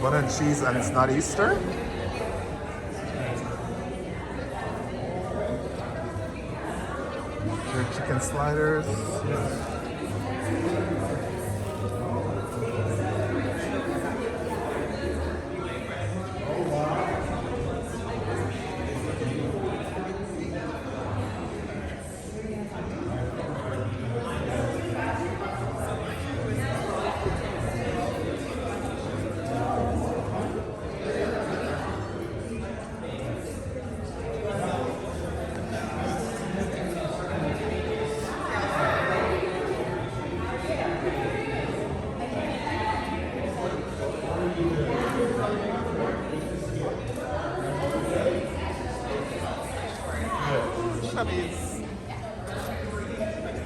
Butter and cheese, and it's not Easter? Your chicken sliders.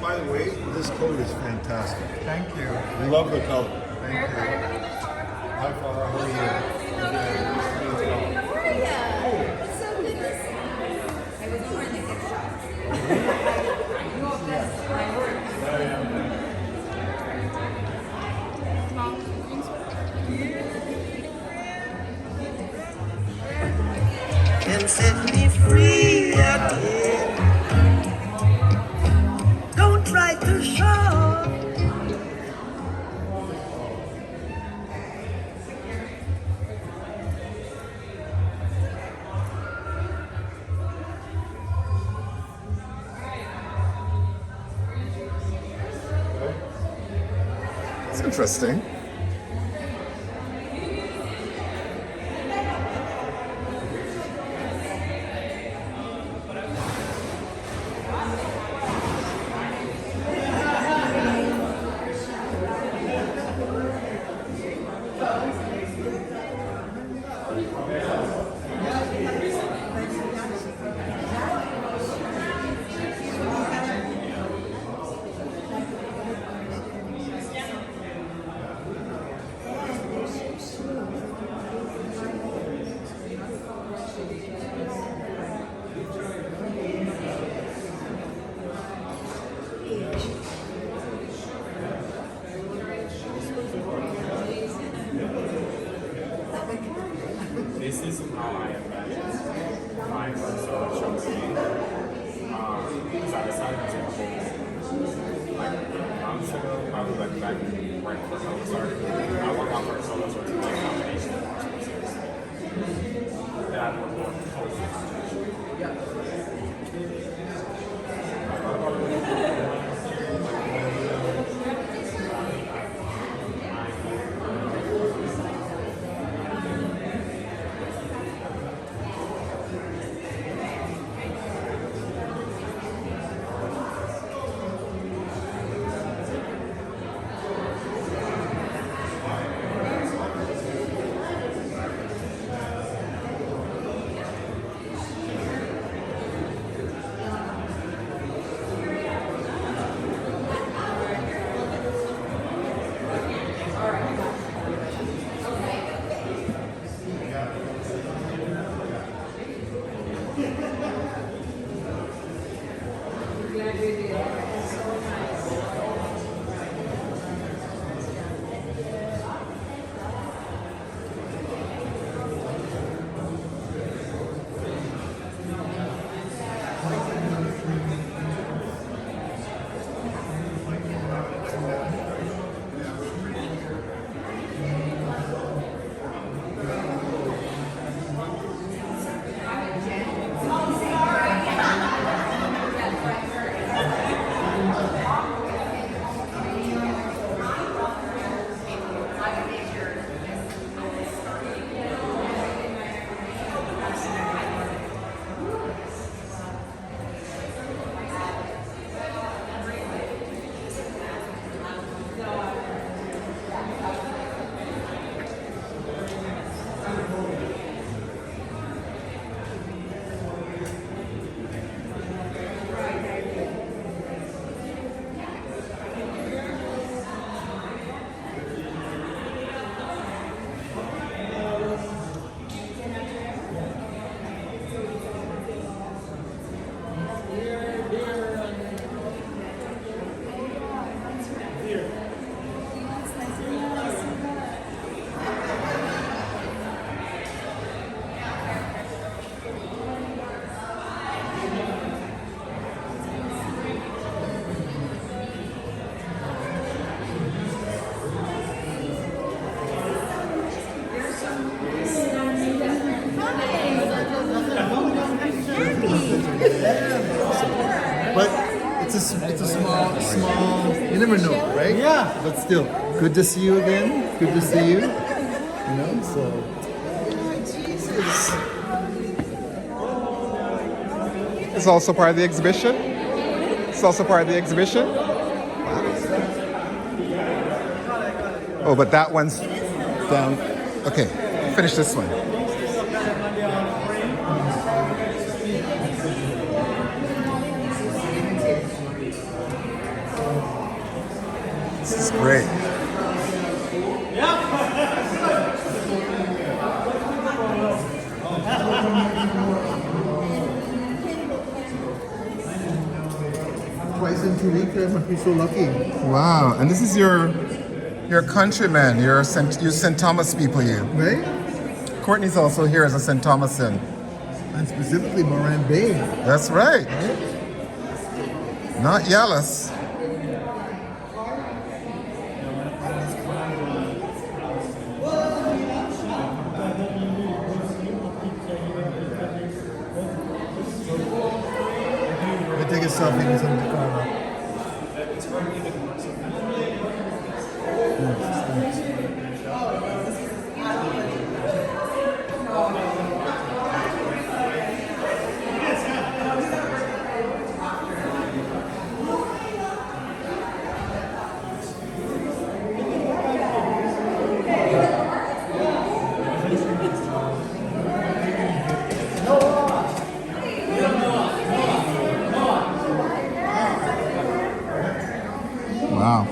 By the way, this coat is fantastic. Thank you. Love the color. Thank you. Hi, Farah. How are you? How are ya? It's so good to see you. I was over in the gift shop. You all best. My word. Mom, and set me free again. Don't try to show. It's interesting. This is how I imagine my first show to be. Because I decided to take like months ago, probably like back right before solo started. I want my first solo tour to be a combination of two series. That I would want to host a combination. small. You never know, right? Yeah. But still, good to see you again. Good to see you. You know, so. It's also part of the exhibition. It's also part of the exhibition. Oh, but that one's down. Okay, finish this one. This is great. Twice in 2 weeks, I must be so lucky. Wow, and this is your countrymen, you St. Thomas people, you. Right? Courtney's also here as a St. Thomason. And specifically Moran Bay. That's right. Not Yallis. I take a selfie with some Carla. Wow.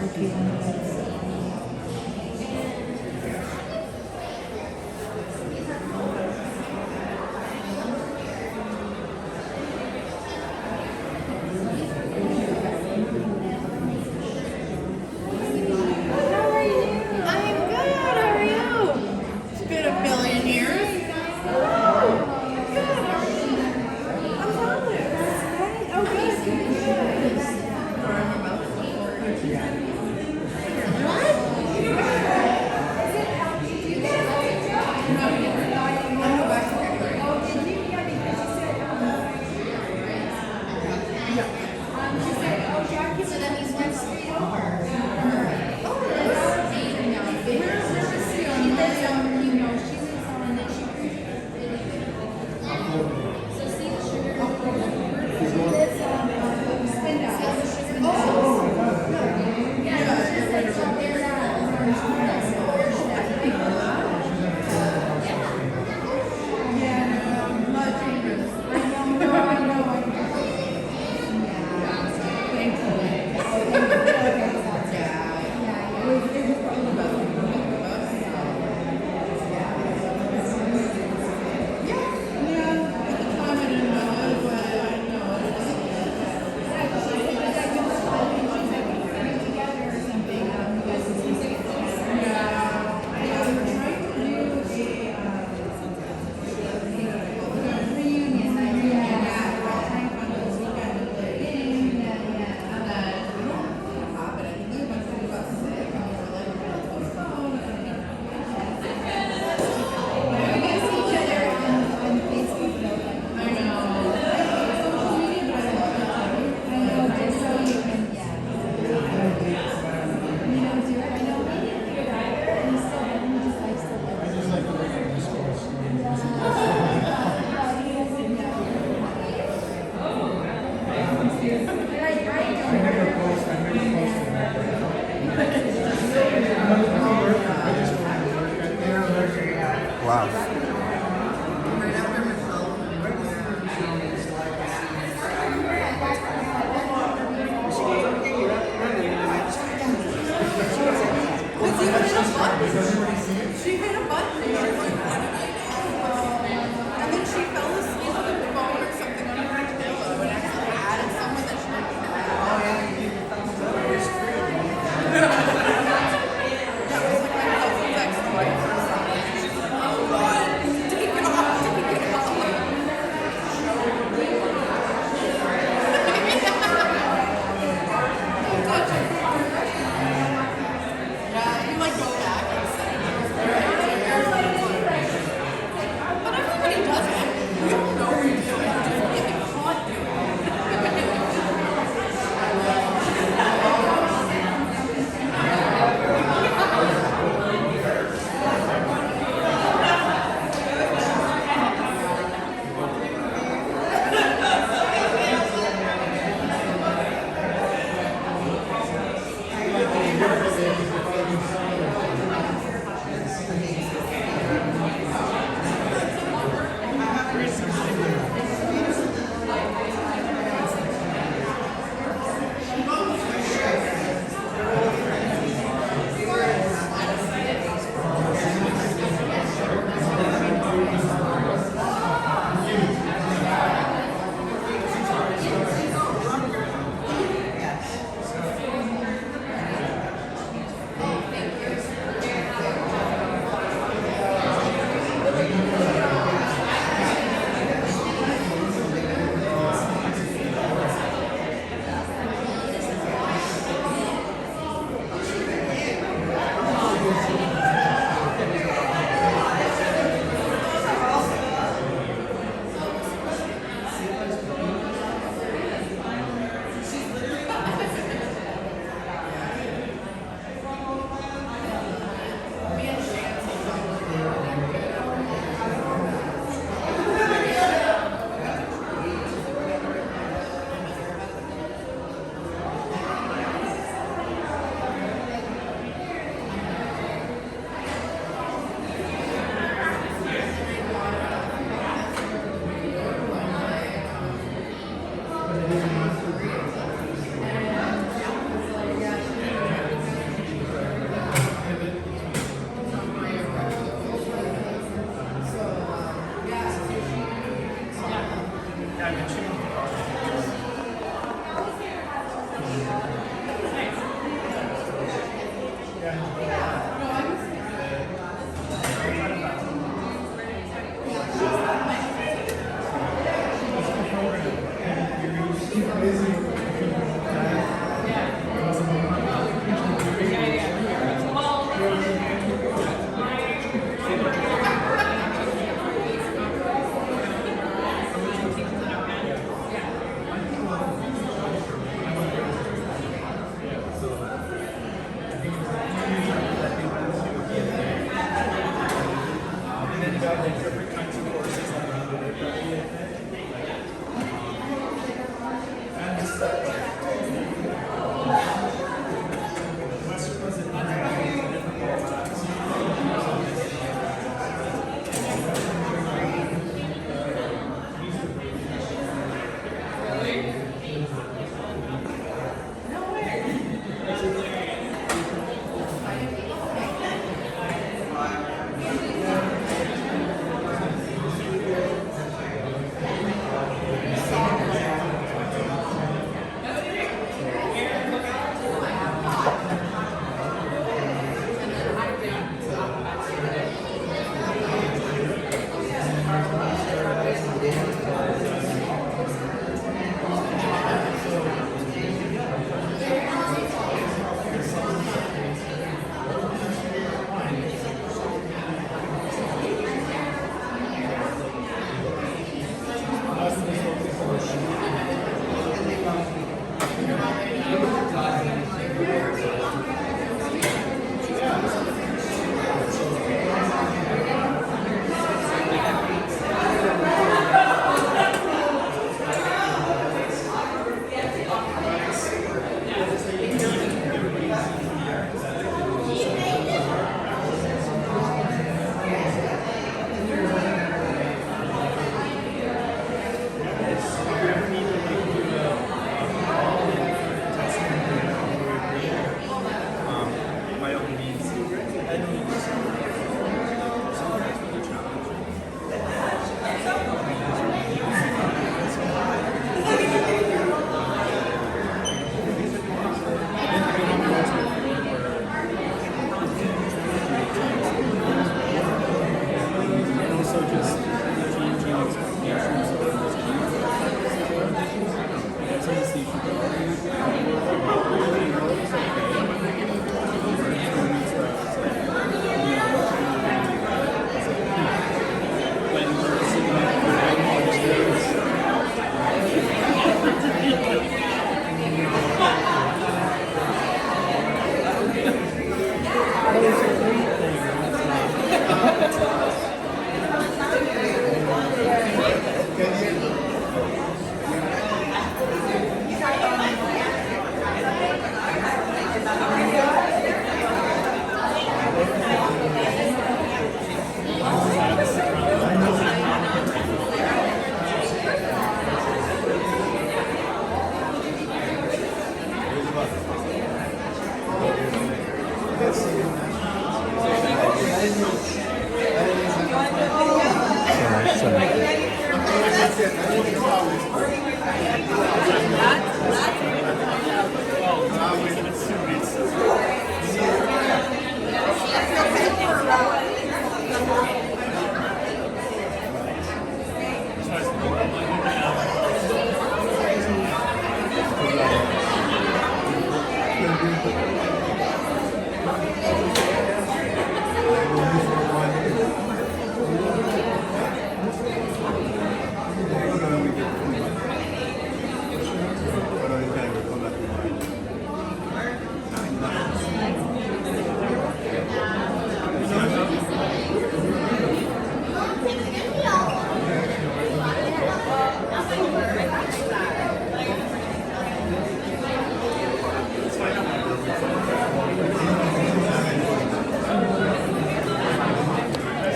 I'm good. How are you? It's been a billion years. So that means one street over. Wow. She hit a button and she was like, what did I do? And then she fell asleep with the phone or something under her pillow and actually added someone that she didn't need to add. Oh, yeah. That was like my cousin's ex-wife or something. She's like, oh, God, take it off, take it off. Yeah, you like go back and say,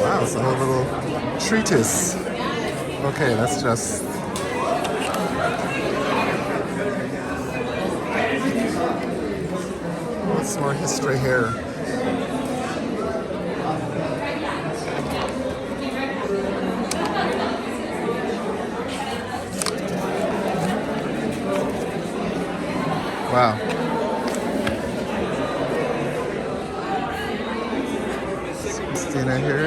Wow, it's a whole little treatise. Okay, that's just... What's more history here? Wow. Christina hear it?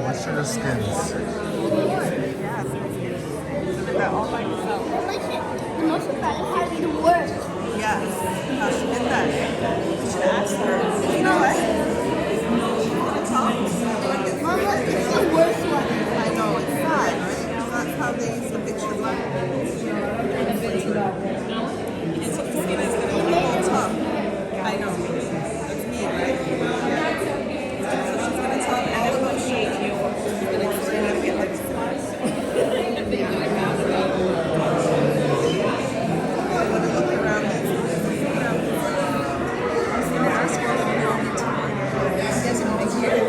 Wash your skins. The most important part is the work. Yes. How she did that. We should ask her. You know what? Mom, look, this is the worst one. I know, it's sad, right? That's how they used to fix your butt. It's Christina's gonna be all tough. I know. That's me, right? So she's gonna tell me all about shit. She's gonna explain how to get like supplies. I'm gonna look around this. I'm gonna ask her if you want me to. Yes, and make here.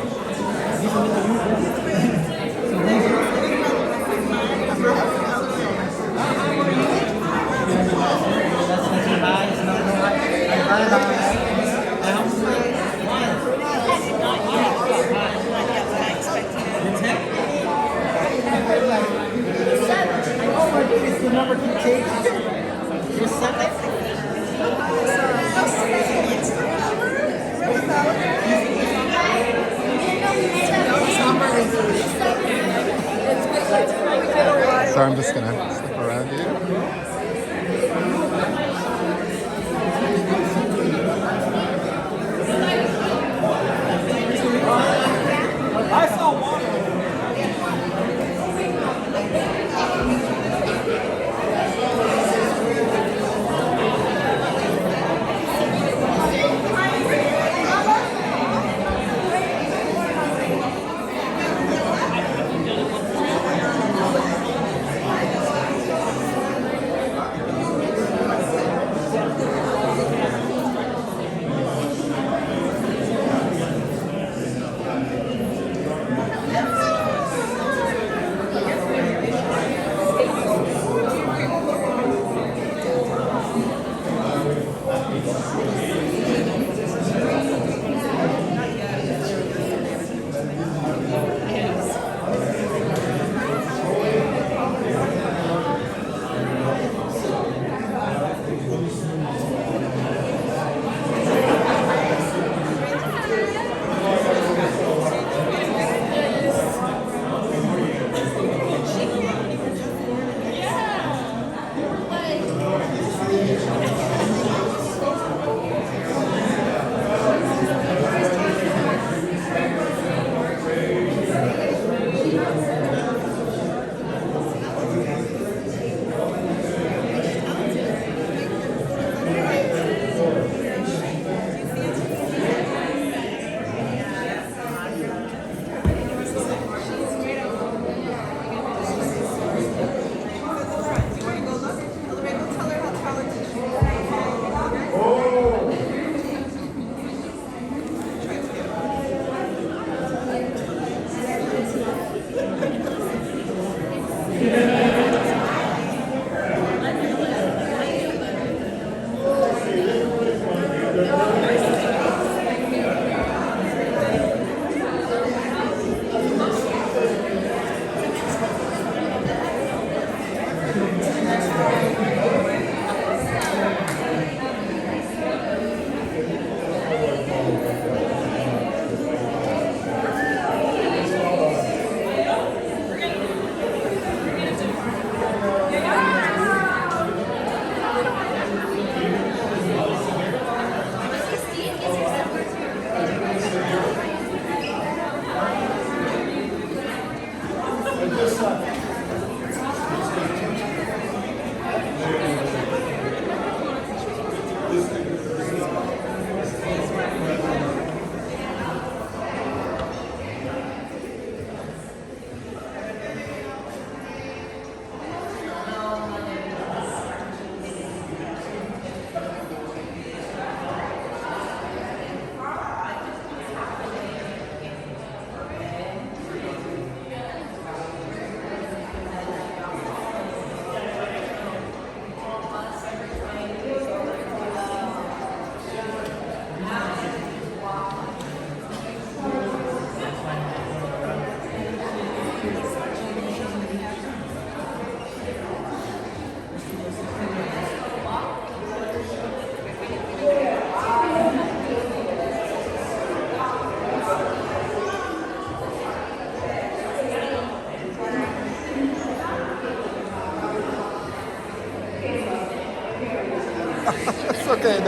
It's the number 2 cake. You're 7? So I'm just gonna slip around you. I saw water.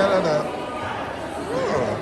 da. Oh.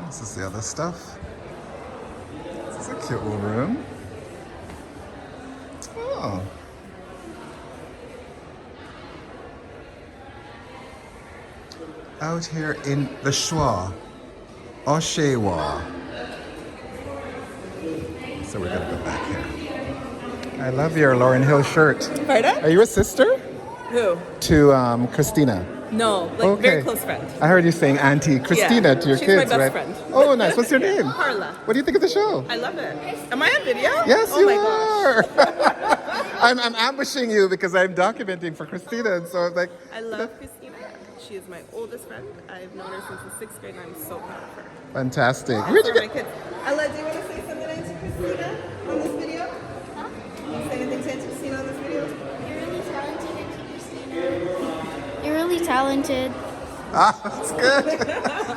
This is the other stuff. This is a cute little room. Oh. Out here in the Schwa, Oshawa. So we're gonna go back here. I love your Lauryn Hill shirt. Pardon? Are you a sister Who? to Christina? No, like very close friend. I heard you saying Auntie Christina to your she's kids, my best right? friend. Oh, nice. What's your name? Carla. What do you think of the show? I love it. Am I on video? Yes, oh you my gosh. are. I'm ambushing you because I'm documenting for Christina, and so I'm like, I love Christina. She is my oldest friend. I've known her since the 6th grade, and I'm so proud of her. fantastic. And Where'd so you are my get? kids. Ella, do you want to say something to Christina on this video? Huh? Say anything to Christina on this video? You're really talented, Auntie Christina. You're really talented. Ah, that's good.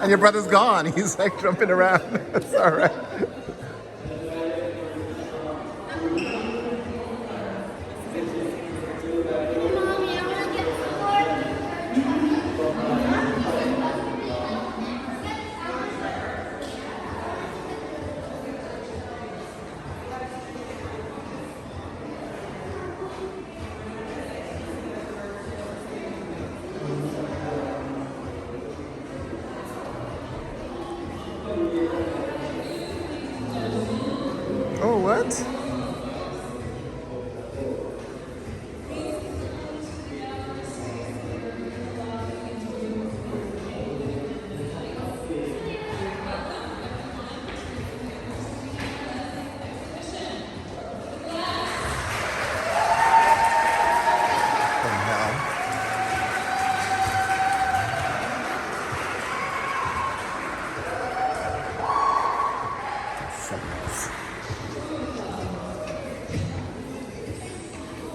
And your brother's gone. He's like jumping around. It's all right. Mommy, I want to get some more. Oh, what? What the hell? Seconds.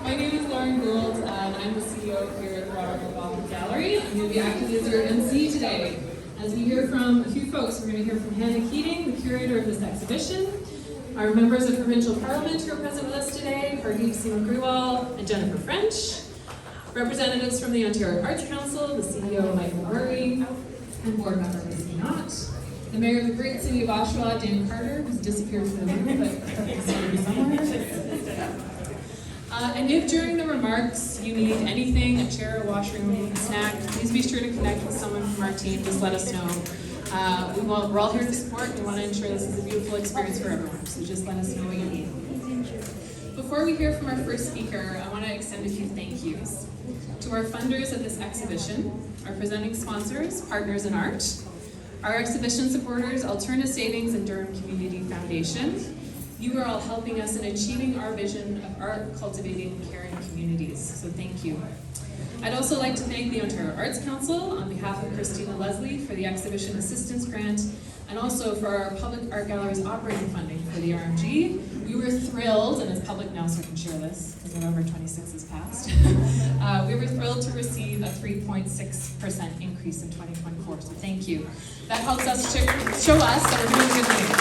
My name is Lauren Gould, and I'm the CEO here at the Robert Baldwin Gallery. I'm going to be acting as your MC today. As we hear from a few folks, we're going to hear from Hannah Keating, the curator of this exhibition, our members of Provincial Parliament who are present with us today, Hardeep Singh Grewal and Jennifer French, representatives from the Ontario Arts Council, the CEO Michael Murray, and board member Missy Knott, the mayor of the great city of Oshawa, Dan Carter, who's disappeared from the room, but he's going to be somewhere. And if during the remarks you need anything, a chair, a washroom, a snack, please be sure to connect with someone from our team. Just let us know. We're all here to support. We want to ensure this is a beautiful experience for everyone. So just let us know what you need. Before we hear from our first speaker, I want to extend a few thank yous to our funders of this exhibition, our presenting sponsors, Partners in Art, our exhibition supporters, Alterna Savings and Durham Community Foundation, You are all helping us in achieving our vision of art, cultivating caring communities. So thank you. I'd also like to thank the Ontario Arts Council on behalf of Christina Leslie for the Exhibition Assistance Grant and also for our Public Art Gallery's operating funding for the RMG. We were thrilled, and it's public now so I can share this because November 26th has passed. We were thrilled to receive a 3.6% increase in 2024, so thank you. That helps us to show us that we're doing good things.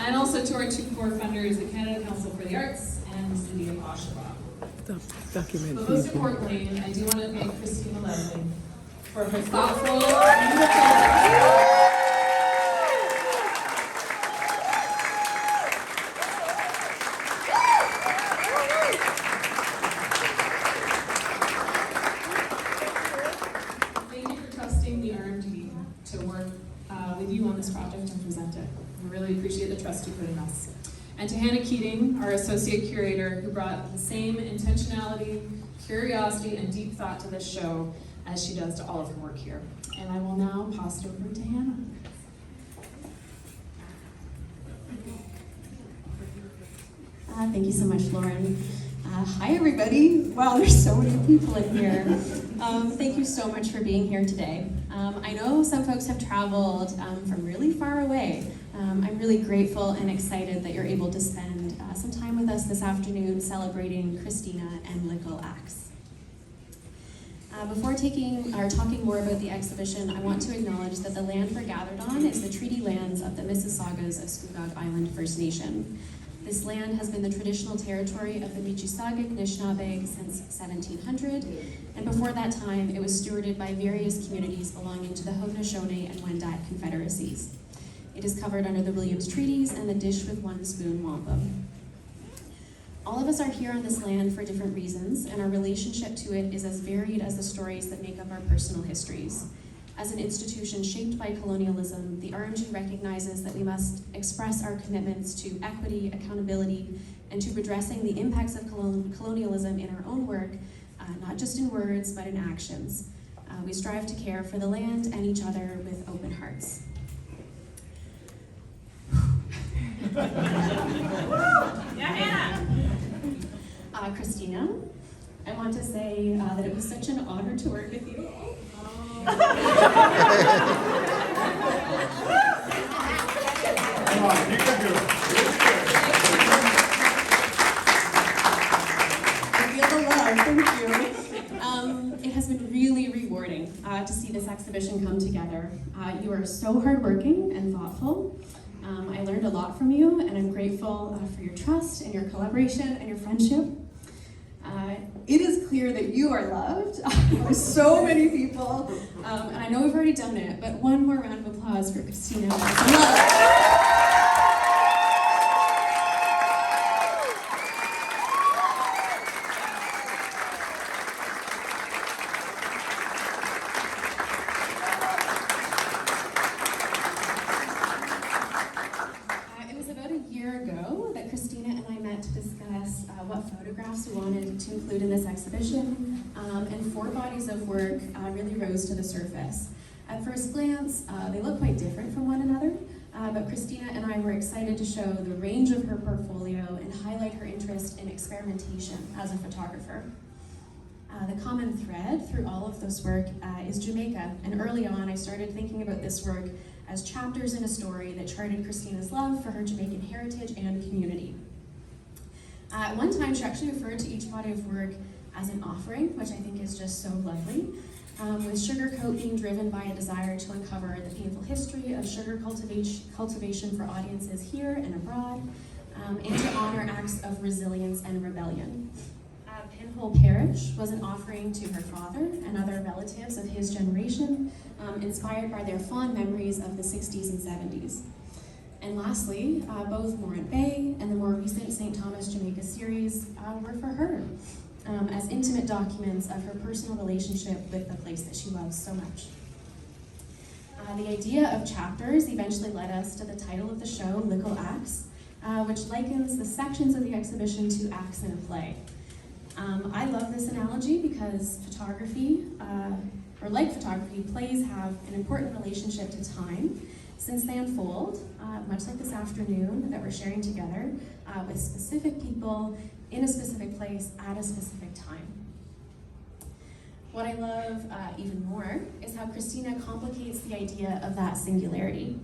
And also to our two core funders, the Canada Council for the Arts and the City of Oshawa. Document. But most importantly, I do want to thank Christina Leslie for her thoughtful, beautiful. Thank you for trusting the RMG to work with you on this project and present it. We really appreciate the trust you put in us. And to Hannah Keating, our associate curator, who brought the same intentionality, curiosity, and deep thought to this show as she does to all of her work here. And I will now pass it over to Hannah. Thank you so much, Lauren. Hi, everybody. Wow, there's so many people in here. Thank you so much for being here today. I know some folks have traveled from really far away. I'm really grateful and excited that you're able to spend some time with us this afternoon celebrating Christina and Likkle Acts. Before talking more about the exhibition, I want to acknowledge that the land we're gathered on is the treaty lands of the Mississaugas of Scugog Island First Nation. This land has been the traditional territory of the Mississauga Anishinaabe since 1700, and before that time, it was stewarded by various communities belonging to the Haudenosaunee and Wendat confederacies. It is covered under the Williams Treaties and the Dish with One Spoon Wampum. All of us are here on this land for different reasons, and our relationship to it is as varied as the stories that make up our personal histories. As an institution shaped by colonialism, the RMG recognizes that we must express our commitments to equity, accountability, and to redressing the impacts of colonialism in our own work, not just in words, but in actions. We strive to care for the land and each other with open hearts. Christina, I want to say that it was such an honor to work with you. I feel the love, thank you. It has been really rewarding to see this exhibition come together. You are so hardworking and thoughtful. I learned a lot from you, and I'm grateful for your trust and your collaboration and your friendship. It is clear that you are loved by so many people, and I know we've already done it, but one more round of applause for Christina. What photographs we wanted to include in this exhibition, and 4 bodies of work really rose to the surface. At first glance, they look quite different from one another, but Christina and I were excited to show the range of her portfolio and highlight her interest in experimentation as a photographer. The common thread through all of this work is Jamaica, and early on I started thinking about this work as chapters in a story that charted Christina's love for her Jamaican heritage and community. At one time, she actually referred to each body of work as an offering, which I think is just so lovely, with Sugarcoat being driven by a desire to uncover the painful history of sugar cultivation for audiences here and abroad, and to honor acts of resilience and rebellion. Pinhole Parish was an offering to her father and other relatives of his generation, inspired by their fond memories of the 60s and 70s. And lastly, both Morant Bay and the more recent St. Thomas Jamaica series were for her, as intimate documents of her personal relationship with the place that she loves so much. The idea of chapters eventually led us to the title of the show, Likkle Acts, which likens the sections of the exhibition to acts in a play. I love this analogy because photography or like photography, plays have an important relationship to time since they unfold, much like this afternoon that we're sharing together, with specific people in a specific place at a specific time. What I love even more is how Christina complicates the idea of that singularity.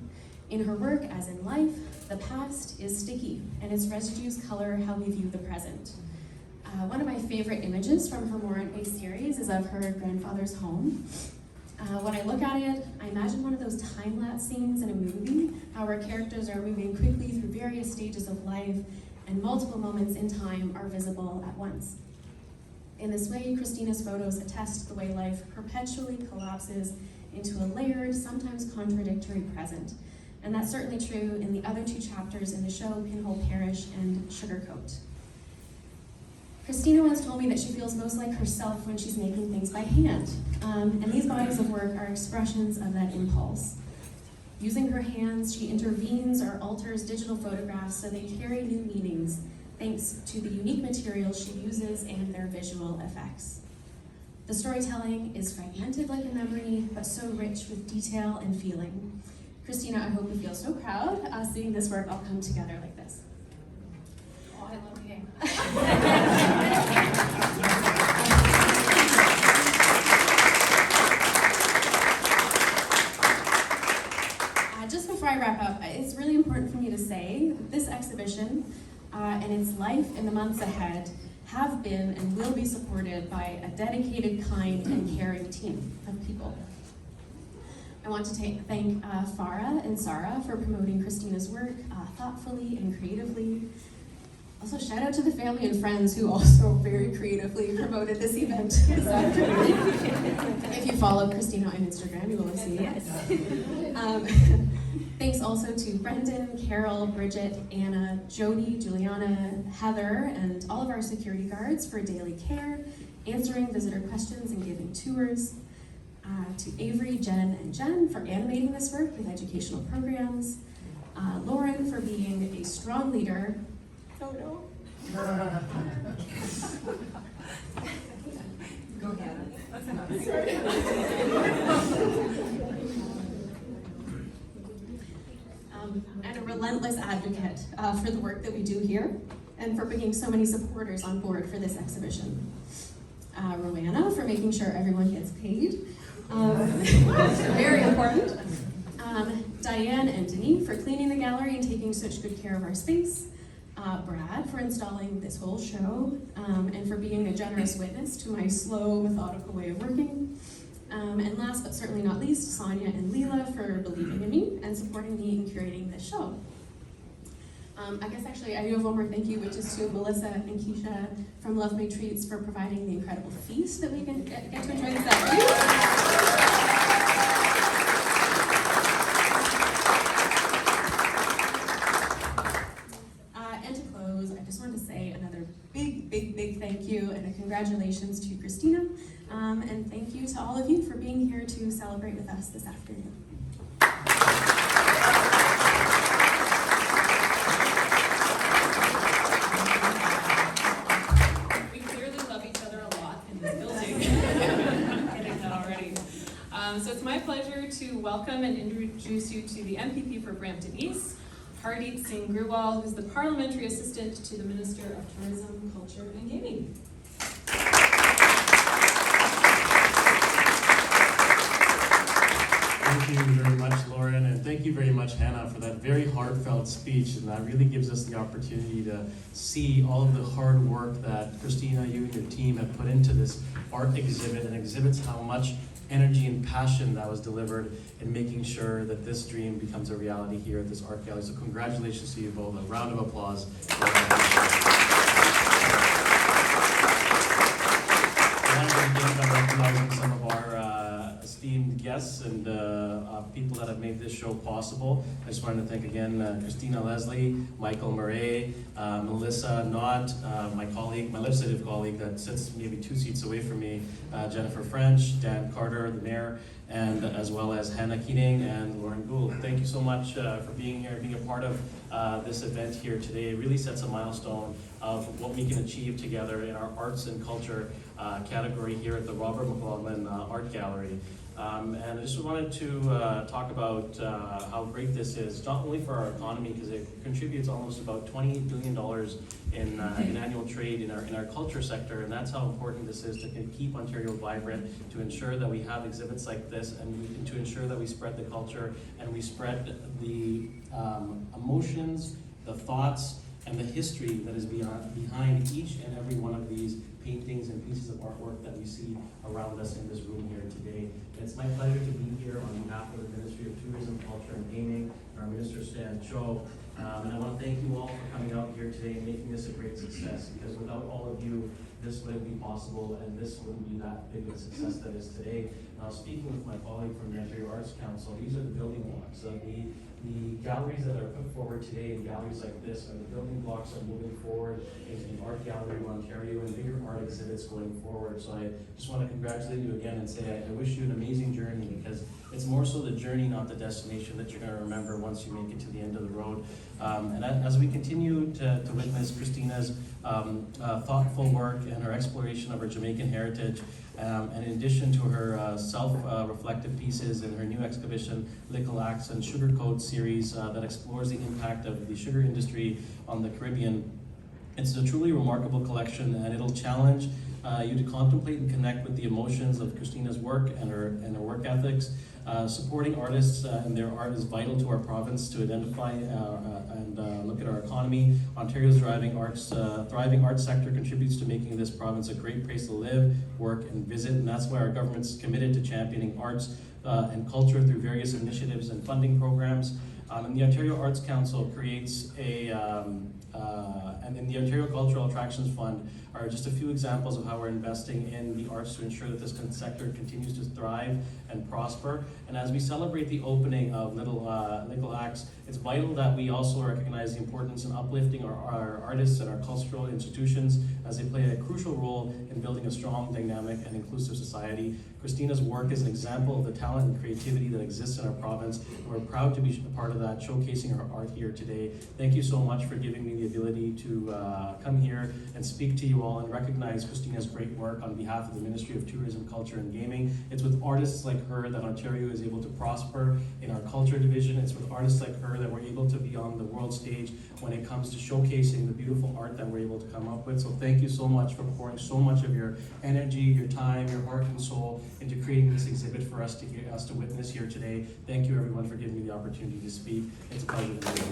In her work, as in life, the past is sticky, and its residues color how we view the present. One of my favorite images from her Morant-based series is of her grandfather's home. When I look at it, I imagine one of those time-lapse scenes in a movie, where characters are moving quickly through various stages of life, and multiple moments in time are visible at once. In this way, Christina's photos attest the way life perpetually collapses into a layered, sometimes contradictory present. And that's certainly true in the other two chapters in the show, Pinhole Parish and Sugarcoat. Christina once told me that she feels most like herself when she's making things by hand. And these bodies of work are expressions of that impulse. Using her hands, she intervenes or alters digital photographs so they carry new meanings, thanks to the unique materials she uses and their visual effects. The storytelling is fragmented like a memory, but so rich with detail and feeling. Christina, I hope you feel so proud seeing this work all come together like this. Oh, I love him. Just before I wrap up, it's really important for me to say that this exhibition and its life in the months ahead have been and will be supported by a dedicated, kind, and caring team of people. I want to thank Farah and Sarah for promoting Christina's work thoughtfully and creatively. Also, shout out to the family and friends who also very creatively promoted this event this afternoon. If you follow Christina on Instagram, you will have seen it. Thanks also to Brendan, Carol, Bridget, Anna, Jody, Juliana, Heather, and all of our security guards for daily care, answering visitor questions and giving tours. To Avery, Jen, and Jen for animating this work with educational programs. Lauren for being a strong leader. Oh no. Go Hannah. That's enough. And a relentless advocate for the work that we do here and for bringing so many supporters on board for this exhibition. Roanna for making sure everyone gets paid. Very important. Diane and Denis for cleaning the gallery and taking such good care of our space. Brad for installing this whole show and for being a generous witness to my slow, methodical way of working. And last but certainly not least, Sonia and Leela for believing in me and supporting me in curating this show. I guess actually I do have one more thank you, which is to Melissa and Keisha from Love My Treats for providing the incredible feast that we can get to enjoy this afternoon. And to close, I just wanted to say another big thank you and a congratulations to Christina. And thank you to all of you for being here to celebrate with us this afternoon. So it's my pleasure to welcome and introduce you to the MPP for Brampton East, Hardeep Singh Grewal, who's the Parliamentary Assistant to the Minister of Tourism, Culture and Gaming. Thank you very much, Lauren, and thank you very much, Hannah, for that very heartfelt speech. And that really gives us the opportunity to see all of the hard work that Christina, you and your team have put into this art exhibit, and exhibits how much energy and passion that was delivered in making sure that this dream becomes a reality here at this art gallery. So congratulations to you both. A round of applause. And again, by recognizing some of our esteemed guests and people that have made this show possible. I just wanted to thank again Christina Leslie, Michael Murray, Melissa Knott, my colleague, my legislative colleague that sits maybe 2 seats away from me, Jennifer French, Dan Carter, the mayor, and as well as Hannah Keating and Lauren Gould. Thank you so much for being here, being a part of this event here today. It really sets a milestone of what we can achieve together in our arts and culture category here at the Robert McLaughlin Art Gallery. And I just wanted to talk about how great this is, not only for our economy, because it contributes almost about $28 billion in annual trade in our culture sector, and that's how important this is to keep Ontario vibrant, to ensure that we have exhibits like this, and to ensure that we spread the culture and we spread the emotions, the thoughts, and the history that is behind each and every one of these paintings and pieces of artwork that we see around us in this room here today. It's my pleasure to be here on behalf of the Ministry of Tourism, Culture and Gaming, our Minister Stan Cho. And I want to thank you all for coming out here today and making this a great success, because without all of you, this wouldn't be possible, and this wouldn't be that big of a success that is today. Now, speaking with my colleague from the Ontario Arts Council, these are the building blocks. So the galleries that are put forward today, and galleries like this, are the building blocks of moving forward into the Art Gallery of Ontario and bigger art exhibits going forward. So I just want to congratulate you again and say I wish you an amazing journey, because it's more so the journey, not the destination, that you're going to remember once you make it to the end of the road. And as we continue to witness Christina's thoughtful work and her exploration of her Jamaican heritage, and in addition to her self-reflective pieces in her new exhibition, Likkle Acts and Sugar Code series that explores the impact of the sugar industry on the Caribbean, it's a truly remarkable collection, and it'll challenge you to contemplate and connect with the emotions of Christina's work and her work ethics. Supporting artists and their art is vital to our province to identify and look at our economy. Ontario's thriving arts sector contributes to making this province a great place to live, work, and visit, and that's why our government's committed to championing arts and culture through various initiatives and funding programs. And the Ontario Arts Council creates and the Ontario Cultural Attractions Fund are just a few examples of how we're investing in the arts to ensure that this sector continues to thrive and prosper. And as we celebrate the opening of Likkle Acts, it's vital that we also recognize the importance in uplifting our artists and our cultural institutions, as they play a crucial role in building a strong, dynamic, and inclusive society. Christina's work is an example of the talent and creativity that exists in our province, and we're proud to be a part of that, showcasing her art here today. Thank you so much for giving me the ability to come here and speak to you all and recognize Christina's great work on behalf of the Ministry of Tourism, Culture and Gaming. It's with artists like her that Ontario is able to prosper in our culture division. It's with artists like her that we're able to be on the world stage when it comes to showcasing the beautiful art that we're able to come up with. So thank you so much for pouring so much of your energy, your time, your heart and soul into creating this exhibit for us to witness here today. Thank you everyone for giving me the opportunity to speak. It's a pleasure to be here.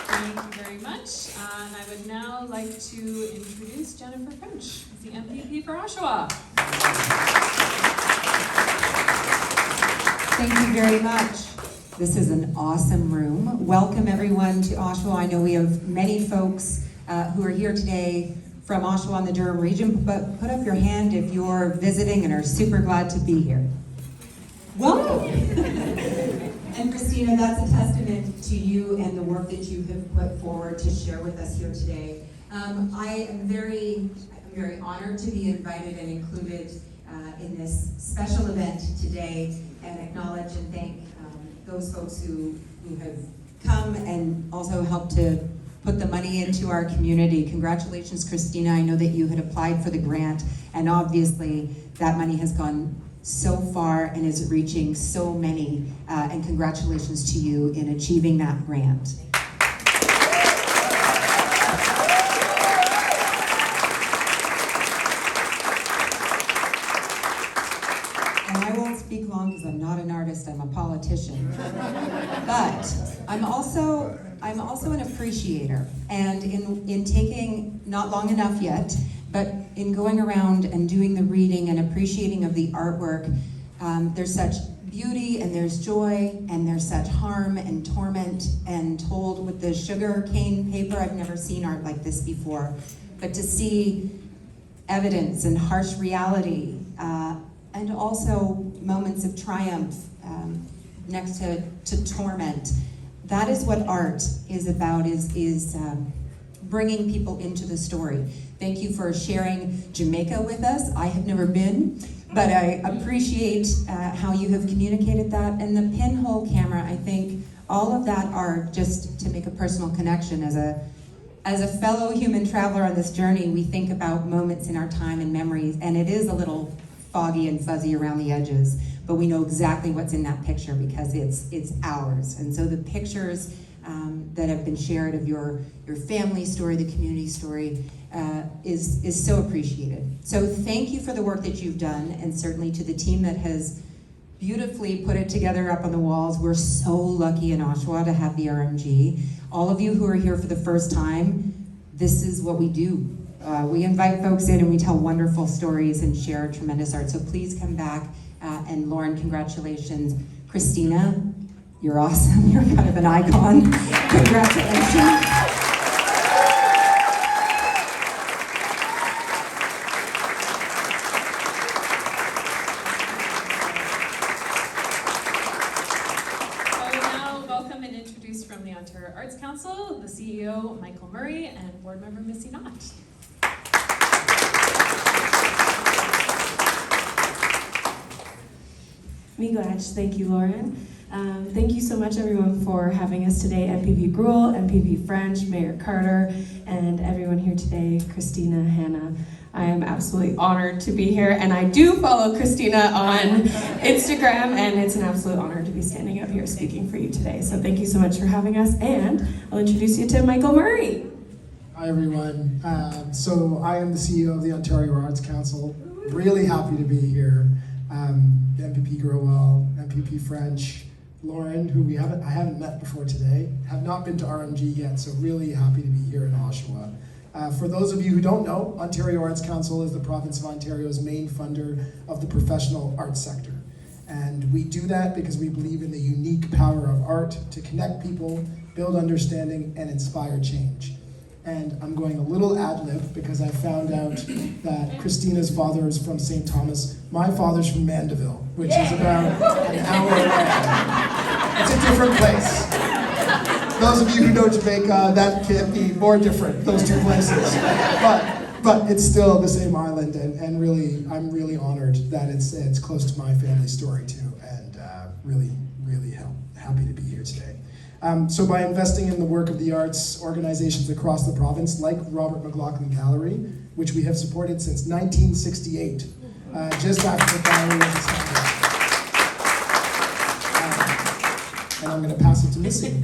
Thank you very much. And I would now like to introduce Jennifer French, the MPP for Oshawa. Thank you very much. This is an awesome room. Welcome everyone to Oshawa. I know we have many folks who are here today from Oshawa and the Durham region, but put up your hand if you're visiting and are super glad to be here. Welcome. And Christina, that's a testament to you and the work that you have put forward to share with us here today. I am very honored to be invited and included in this special event today, and acknowledge and thank those folks who have come and also helped to put the money into our community. Congratulations, Christina. I know that you had applied for the grant, and obviously that money has gone so far and is reaching so many, and congratulations to you in achieving that grant. And I won't speak long because I'm not an artist, I'm a politician. But I'm also an appreciator, and in taking, not long enough yet, but in going around and doing the reading and appreciating of the artwork, there's such beauty and there's joy and there's such harm and torment, and told with the sugar cane paper. I've never seen art like this before, but to see evidence and harsh reality, and also moments of triumph next to torment. That is what art is about, is bringing people into the story. Thank you for sharing Jamaica with us. I have never been, but I appreciate how you have communicated that. And the pinhole camera, I think, all of that art, just to make a personal connection, as a fellow human traveler on this journey, we think about moments in our time and memories, and it is a little foggy and fuzzy around the edges, but we know exactly what's in that picture because it's ours. And so the pictures that have been shared of your family story, the community story, is so appreciated. So thank you for the work that you've done, and certainly to the team that has beautifully put it together up on the walls. We're so lucky in Oshawa to have the RMG. All of you who are here for the first time, this is what we do. We invite folks in and we tell wonderful stories and share tremendous art. So please come back. And Lauren, congratulations. Christina, you're awesome. You're kind of an icon. Congratulations. From the Ontario Arts Council, the CEO, Michael Murray, and board member, Missy Knott. Miigwech, thank you, Lauren. Thank you so much, everyone, for having us today. MPP Gruel, MPP French, Mayor Carter, and everyone here today, Christina, Hannah. I am absolutely honored to be here, and I do follow Christina on Instagram, and it's an absolute honor to be standing up here speaking for you today. So thank you so much for having us, and I'll introduce you to Michael Murray. Hi, everyone. So I am the CEO of the Ontario Arts Council. Really happy to be here. MPP Growell, MPP French, Lauren, who I haven't met before today, have not been to RMG yet, so really happy to be here in Oshawa. For those of you who don't know, Ontario Arts Council is the province of Ontario's main funder of the professional arts sector. And we do that because we believe in the unique power of art to connect people, build understanding, and inspire change. And I'm going a little ad-lib because I found out that Christina's father is from St. Thomas. My father's from Mandeville, which is about an hour away. It's a different place. Those of you who know Jamaica, that can't be more different, those two places. But it's still the same island, and really, I'm really honored that it's close to my family story too, and really happy to be here today. So by investing in the work of the arts organizations across the province, like Robert McLaughlin Gallery, which we have supported since 1968, just after the gallery was established. And I'm going to pass it to Missy.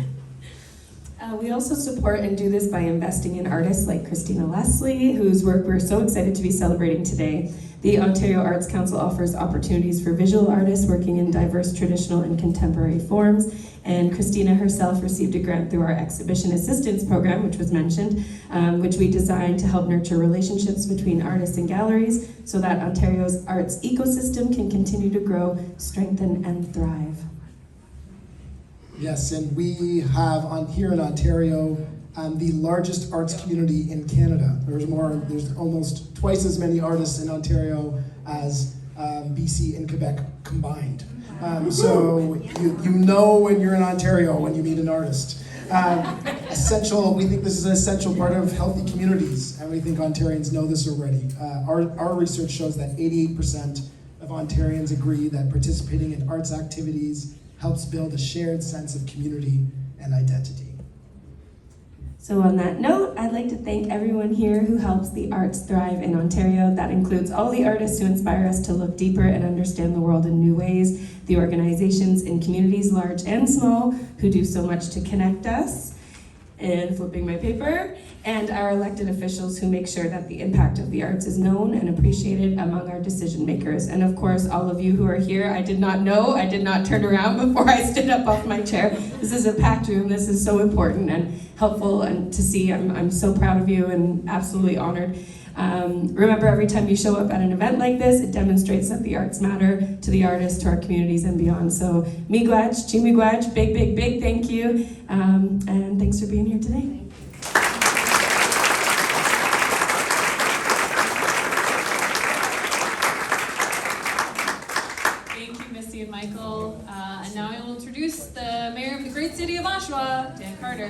We also support and do this by investing in artists like Christina Leslie, whose work we're so excited to be celebrating today. The Ontario Arts Council offers opportunities for visual artists working in diverse traditional and contemporary forms, and Christina herself received a grant through our Exhibition Assistance Program, which was mentioned, which we designed to help nurture relationships between artists and galleries so that Ontario's arts ecosystem can continue to grow, strengthen, and thrive. Yes, and we have here in Ontario the largest arts community in Canada. There's almost twice as many artists in Ontario as BC and Quebec combined. So you know when you're in Ontario when you meet an artist. We think this is an essential part of healthy communities, and we think Ontarians know this already. Our research shows that 88% of Ontarians agree that participating in arts activities helps build a shared sense of community and identity. So on that note, I'd like to thank everyone here who helps the arts thrive in Ontario. That includes all the artists who inspire us to look deeper and understand the world in new ways, the organizations and communities, large and small, who do so much to connect us, and flipping my paper, and our elected officials who make sure that the impact of the arts is known and appreciated among our decision makers. And of course, all of you who are here, I did not turn around before I stood up off my chair. This is a packed room. This is so important and helpful and to see. I'm so proud of you and absolutely honored. Remember, every time you show up at an event like this, it demonstrates that the arts matter to the artists, to our communities, and beyond. So, miigwech, chimiigwech, big thank you, and thanks for being here today. Thank you, Missy and Michael. And now I will introduce the mayor of the great city of Oshawa, Dan Carter.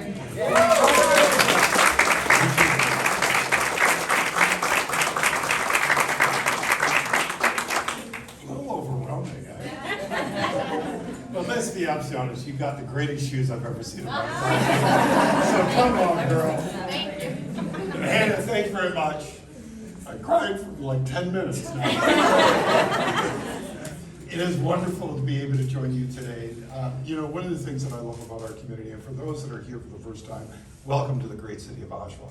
But let's be absolutely honest, you got the greatest shoes I've ever seen in my life. So come on, girl. Thank you. Hannah, thanks very much. I cried for like 10 minutes now. It is wonderful to be able to join you today. You know, one of the things that I love about our community, and for those that are here for the first time, welcome to the great city of Oshawa.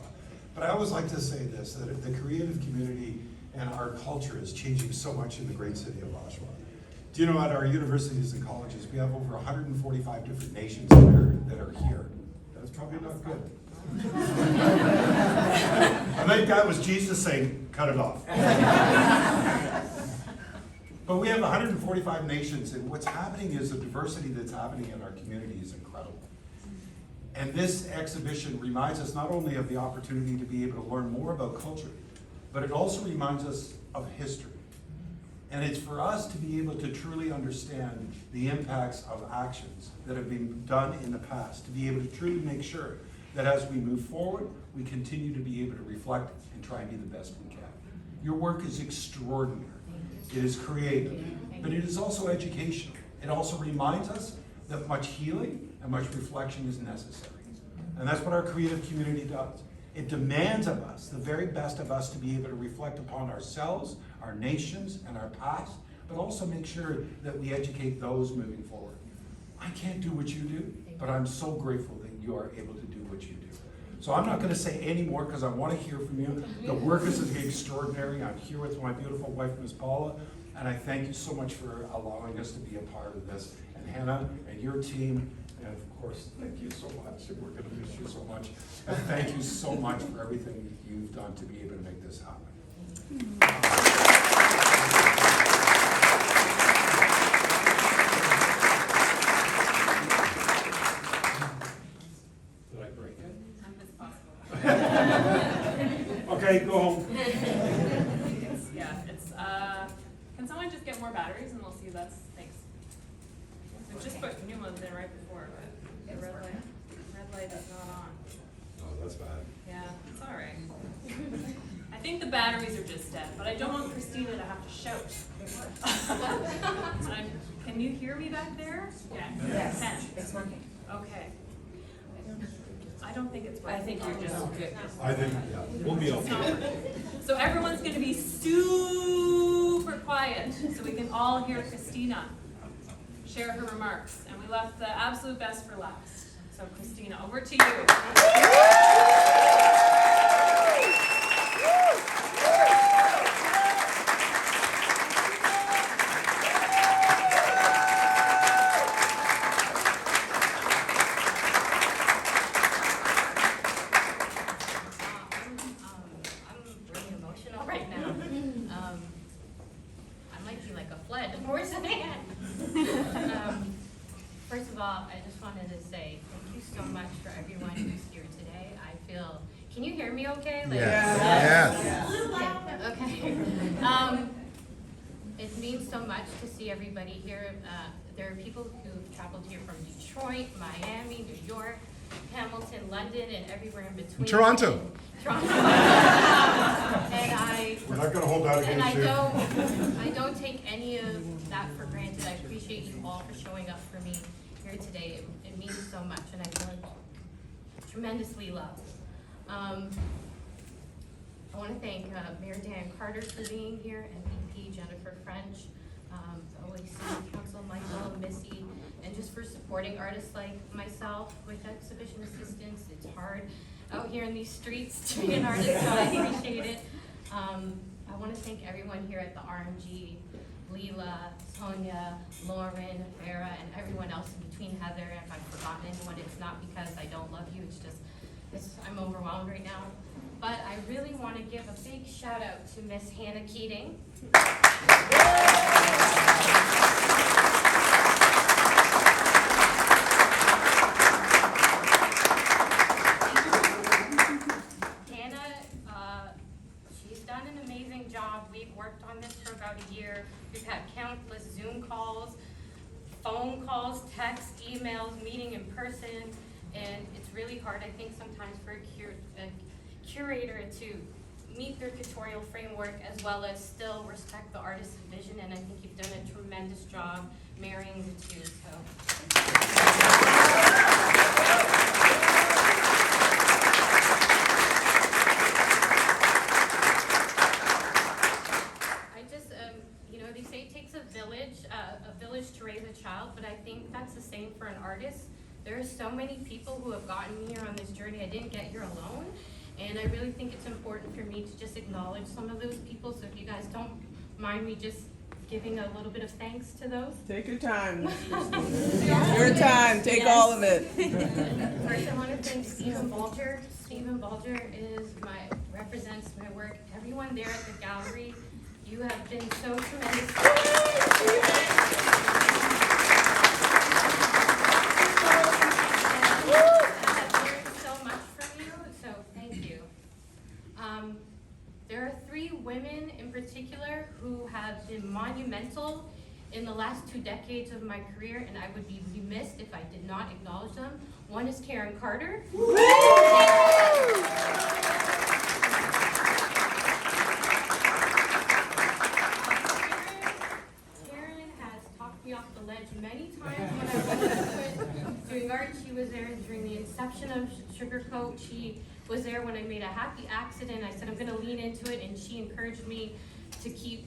But I always like to say this, that the creative community and our culture is changing so much in the great city of Oshawa. Do you know, at our universities and colleges, we have over 145 different nations that are here. That's probably not good. I think that was Jesus saying, cut it off. But we have 145 nations, and what's happening is the diversity that's happening in our community is incredible. And this exhibition reminds us not only of the opportunity to be able to learn more about culture, but it also reminds us of history. And it's for us to be able to truly understand the impacts of actions that have been done in the past, to be able to truly make sure that as we move forward, we continue to be able to reflect and try and be the best we can. Your work is extraordinary. It is creative, but it is also educational. It also reminds us that much healing and much reflection is necessary. And that's what our creative community does. It demands of us, the very best of us, to be able to reflect upon ourselves, our nations, and our past, but also make sure that we educate those moving forward. I can't do what you do, but I'm so grateful that you are able to do what you do. So I'm not going to say any more because I want to hear from you. The work is extraordinary. I'm here with my beautiful wife, Miss Paula, and I thank you so much for allowing us to be a part of this. And Hannah and your team, and of course, thank you so much. We're going to miss you so much. And thank you so much for everything you've done to be able to make this happen. Did I break it? Okay, go home. Can someone just get more batteries and we'll see that's, thanks. We just put new ones in right before, but the red light is not on. Oh, that's bad. Yeah, it's all right. I think the batteries are just dead, but I don't want Christina to have to shout. Can you hear me back there? Yes. It's working. Okay. I don't think it's working. I think you're just good. I think, yeah, we'll be okay. So everyone's going to be super quiet so we can all hear Christina share her remarks. And we left the absolute best for last. So Christina, over to you. First of all, I just wanted to say thank you so much for everyone who's here today. I feel, can you hear me okay? Yes. Okay. It means so much to see everybody here. There are people who've traveled here from Detroit, Miami, New York, Hamilton, London, and everywhere in between. Toronto. We're not going to hold out against you. I don't take any of that for granted. I appreciate you all for showing up for me here today. It means so much, and I feel tremendously loved. I want to thank Mayor Dan Carter for being here, MVP Jennifer French, OAC Council Michael, Missy, and just for supporting artists like myself with exhibition assistance. It's hard out here in these streets to be an artist, so I appreciate it. I want to thank everyone here at the RMG, Leela, Sonia, Lauren, Vera, and everyone else in between. Heather, if I've forgotten anyone, it's not because I don't love you, it's just, I'm overwhelmed right now. But I really want to give a big shout out to Miss Hannah Keating. She's done an amazing job. We've worked on this for about a year. We've had countless Zoom calls, phone calls, texts, emails, meeting in person, and it's really hard, I think, sometimes for a curator to meet their curatorial framework as well as still respect the artist's vision, and I think you've done a tremendous job marrying the two. They say it takes a village to raise a child, but I think that's the same for an artist. There are so many people who have gotten me here on this journey. I didn't get here alone, and I really think it's important for me to just acknowledge some of those people. So if you guys don't mind me just giving a little bit of thanks to those. Take your time. Your time. Take all of it. First, I want to thank Stephen Balger. Stephen Balger represents my work. Everyone there at the gallery, you have been so tremendous. I've learned so much from you, so thank you. There are 3 women in particular who have been monumental in the last 2 decades of my career, and I would be remiss if I did not acknowledge them. One is Karen Carter. Karen has talked me off the ledge many times when I was doing art. She was there during the inception of Sugarcoat. She was there when I made a happy accident. I said I'm going to lean into it, and she encouraged me to keep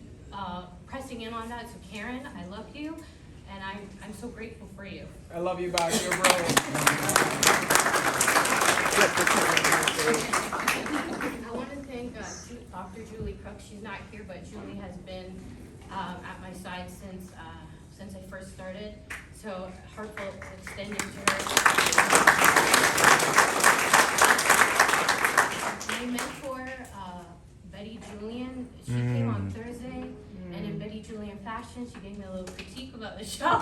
pressing in on that. So Karen, I love you, and I'm so grateful for you. I love you back, you're brilliant. I want to thank Dr. Julie Cook. She's not here, but Julie has been at my side since I first started. So heartfelt extending to her. My mentor, Betty Julian, she came on Thursday, and in Betty Julian fashion, she gave me a little critique about the show.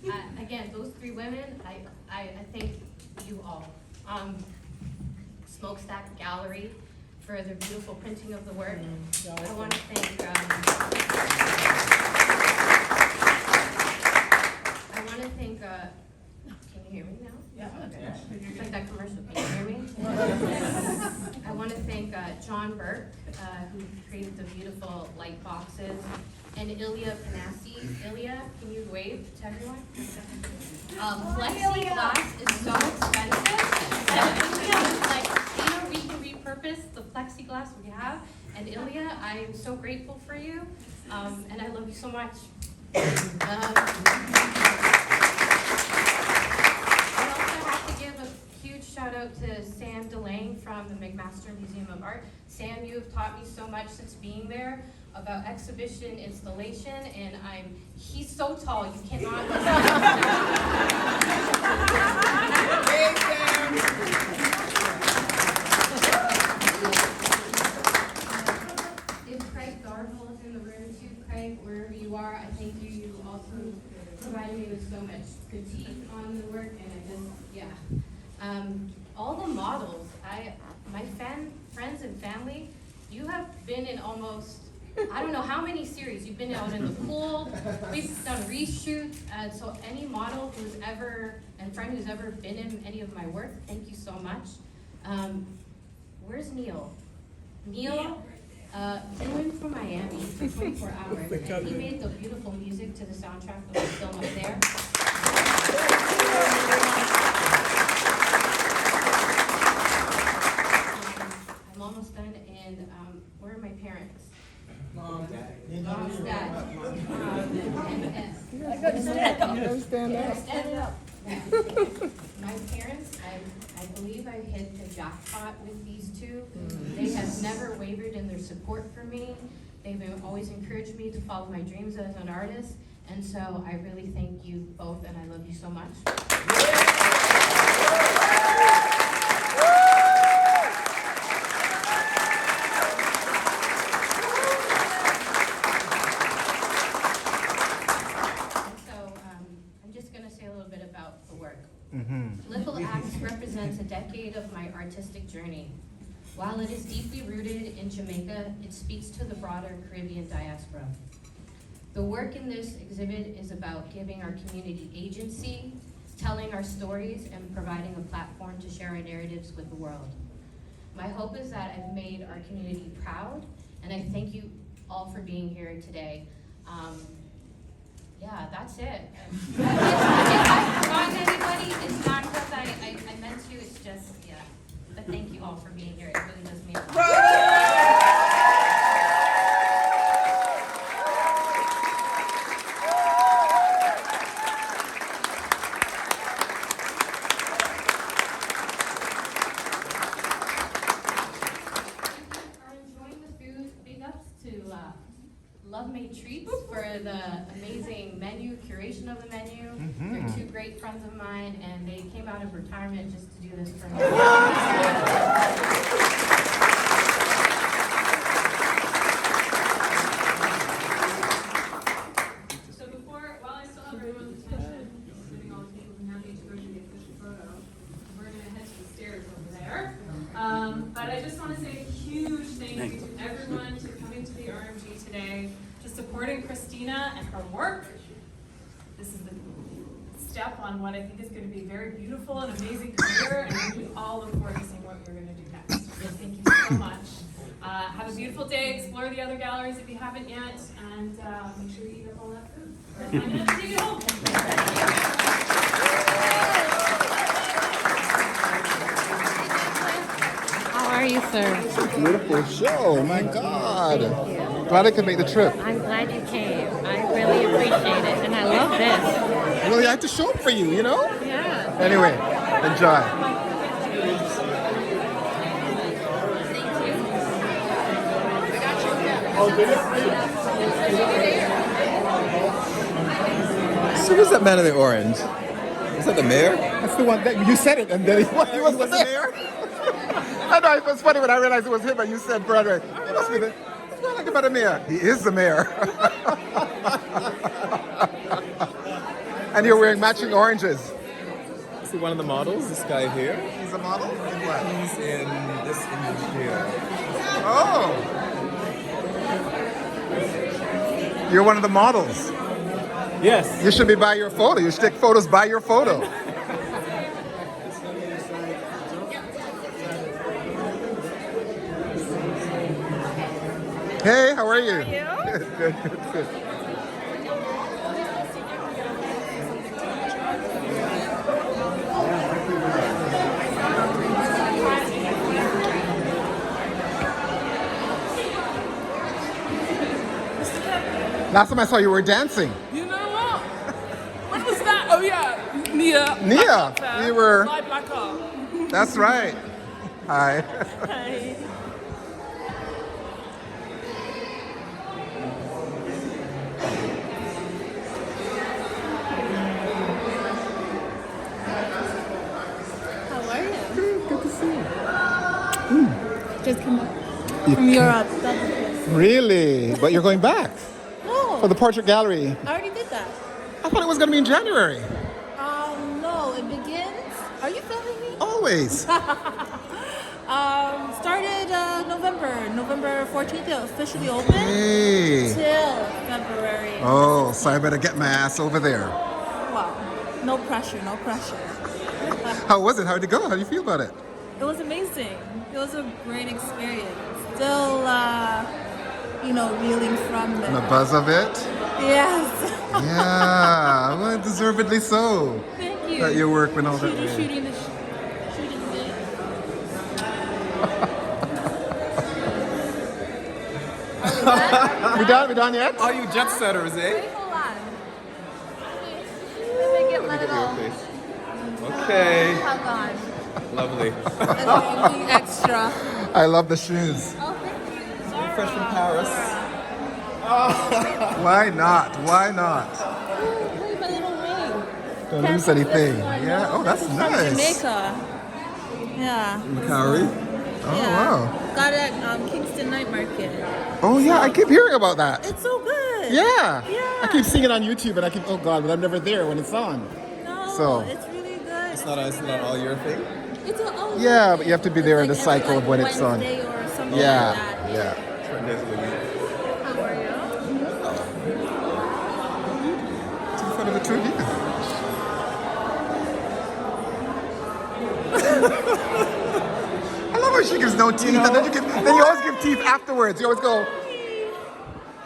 But again, those 3 women, I thank you all. Smokestack Gallery for their beautiful printing of the work. I want to thank. Can you hear me now? Yeah. Okay. It's like that commercial. Can you hear me? I want to thank John Burke, who created the beautiful light boxes, and Ilya Panassi. Ilya, can you wave to everyone? Plexiglass is so expensive. We can repurpose the plexiglass we have. And Ilya, I am so grateful for you, and I love you so much. Shout out to Sam Delane from the McMaster Museum of Art. Sam, you have taught me so much since being there about exhibition installation, and he's so tall, you cannot. Hey, Sam. If Craig Garble is in the room too, Craig, wherever you are, I thank you. You also provided me with so much critique on the work, and all the models, my friends and family, you have been in almost, I don't know how many series. You've been out in the pool, we've done reshoots, so any model and friend who's ever been in any of my work, thank you so much. Where's Neil? Neil flew in from Miami for 24 hours, and he made the beautiful music to the soundtrack of the film up there. I'm almost done, and where are my parents? Mom's dad. I got to stand up. Don't stand up. Stand up. My parents, I believe I hit the jackpot with these 2. They have never wavered in their support for me. They've always encouraged me to follow my dreams as an artist, and so I really thank you both, and I love you so much. Likkle Acts represents a decade of my artistic journey. While it is deeply rooted in Jamaica, it speaks to the broader Caribbean diaspora. The work in this exhibit is about giving our community agency, telling our stories, and providing a platform to share our narratives with the world. My hope is that I've made our community proud, and I thank you all for being here today. Yeah, that's it. If I forgotten anybody, it's not because I meant to, it's just, yeah. But thank you all for being here. It really does mean a lot. Love Made Treats for the amazing menu, curation of the menu. They're two great friends of mine, and they came out of retirement just to do this for me. So while I still have everyone's attention, including all the people who have to go to the official photo, we're going to head to the stairs over there. But I just want to say a huge thank you to everyone for coming to the RMG today, to supporting Christina and her work. This is the step on what I think is going to be a very beautiful and amazing career, and we all look forward to seeing what we're going to do next. So thank you so much. Have a beautiful day. Explore the other galleries if you haven't yet, and make sure you eat up all that food. I'm going to take it home. How are you, sir? It's a beautiful show. My God. Glad I could make the trip. I'm glad you came. I really appreciate it, and I love this. Well, I had to show up for you, you know? Yeah. Anyway, enjoy. So who's that man in the orange? Is that the mayor? That's the one that you said it, and then he was the mayor. I know, it was funny when I realized it was him, and you said, brother, he must be the... What's going on about the mayor? He is the mayor. And you're wearing matching oranges. See one of the models, this guy here? He's a model? In what? He's in this image here. Oh! You're one of the models. Yes. You should be by your photo. You should take photos by your photo. Hey, how are you? Good, good, good, good. Last time I saw you were dancing. You know what? When was that? Oh yeah, Nia. Nia, you were. My black car. That's right. Hi. Hi. How are you? Good to see you. Just come from Europe. Really? But you're going back No, for the portrait gallery. I already did that. I thought it was going to be in January. No, it begins. Are you filming me? Always. Started November 14th. It officially opened Hey. till February. Oh, so I better get my ass over there. Wow, no pressure, no pressure. How was it? How did it go? How do you feel about it? It was amazing. It was a great experience. Still, reeling from And the it. buzz of it? Yes. Yeah, well, deservedly so. Thank you. That your work went all that way. Shooting day. We done? We done yet? Are you jet setters, eh? Wait, hold on. Let me get let it all. Okay. Hug on. Lovely. Anything extra. I love the shoes. Oh, thank you. Zara. Fresh from Paris. Why not? Why not? Ooh, look at my little ring. Don't lose anything. Yeah. Oh, that's This is nice. from Jamaica. Yeah. Macari. Oh, Yeah. wow. Got it at Kingston Night Market. Oh, yeah. I keep hearing about that. It's so good. Yeah. Yeah. I keep seeing it on YouTube, and I keep, oh God, but I'm never there when it's on. No, So. it's really good. It's not all your thing. It's a, oh, Yeah, but you have to be there in the it's like cycle of when it's on. Wednesday or something Yeah. like that. Yeah. Different days of the week. How are you? It's in front of the trivia. I love how course she gives no teeth, and then you always give teeth afterwards. You always go.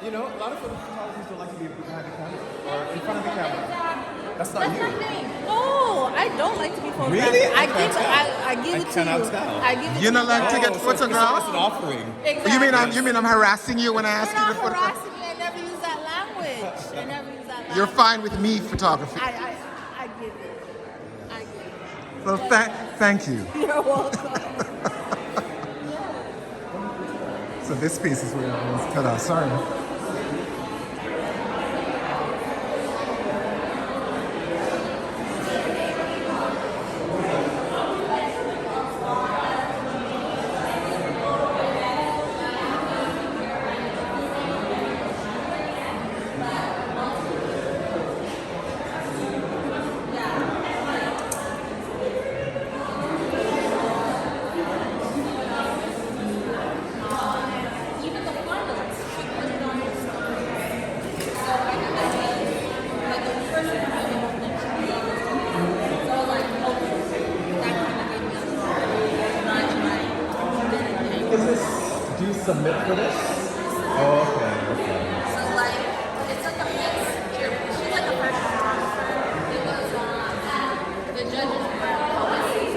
You know, a lot of photographers don't like to be behind the camera or in front of the camera. That's not you. No, I don't like to be photographed. Really? I give it to you. I give it You're to not like to get It's an photographed? offering. Exactly. You mean I'm harassing you when I ask you to You're not photograph? harassing me. I never use that language. I never use that language. You're fine with me photography. I give it. I give it. Well, thank you. You're welcome. So this piece is where I was cut off. Sorry. Do you submit for this? Oh, okay. So like, it's like a mix. She's like a first photographer. It was the judges were policies.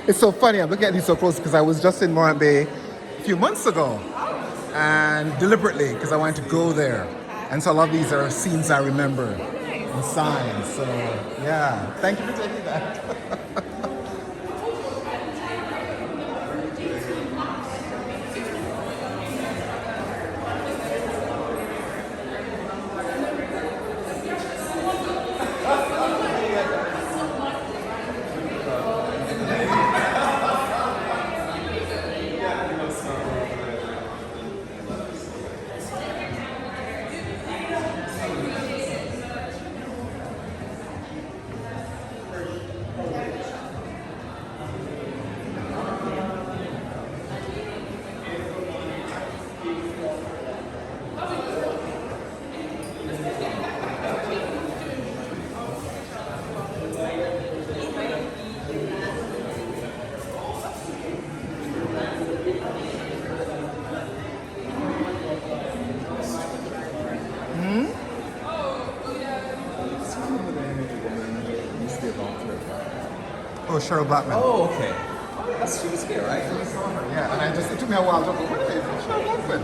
It's so funny, I'm looking at you so close because I was just in Morant Bay a few months ago. And deliberately, because I wanted to go there. And so a lot of these are scenes I remember and signs. So yeah, thank you for taking that. Oh, Cheryl Blackman. Oh, okay. She was here, right? Yeah, and it took me a while to go, what is Cheryl Blackman?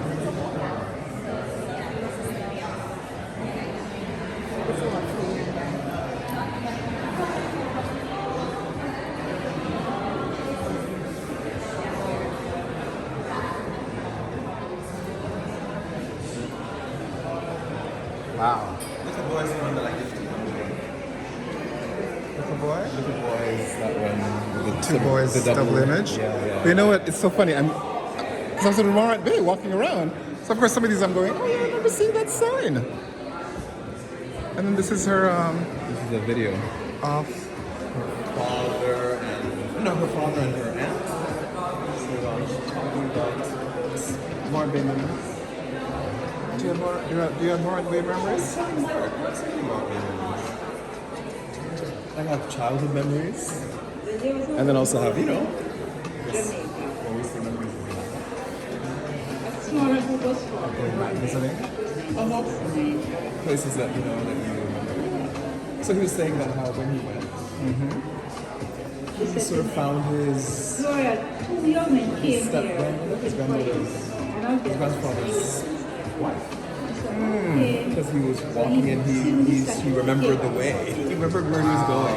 Wow. Little boys the one that I gifted. Little boy? Little boys, that one. With Two boys, the double image. Yeah. But you know what? It's so funny. Because I was in Laurent Bay walking around. So of course some of these I'm going, oh yeah, I remember seeing that sign. And then this is her This is a video of her father and her aunt. So she's talking about Laurent Bay memories. Do you have Laurent Bay memories? I have childhood memories, and then also have, always the memories of going back visiting places that that you remember. So he was saying that how when he went, he sort of found his stepgrandmother, his grandfather's wife. Because he was walking and he remembered the way. He remembered where he was going.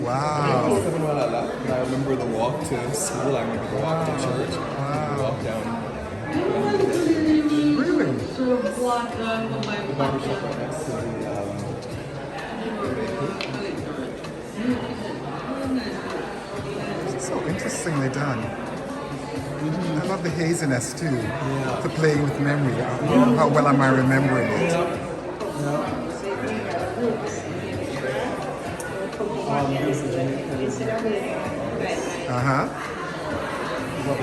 Wow. And I remember the walk to school. I remember the walk to church. The walk down. Really? The barbershop right next to This is so interestingly done. I love the haziness too. To playing with memory. How well am I remembering it? Uh-huh. Oh,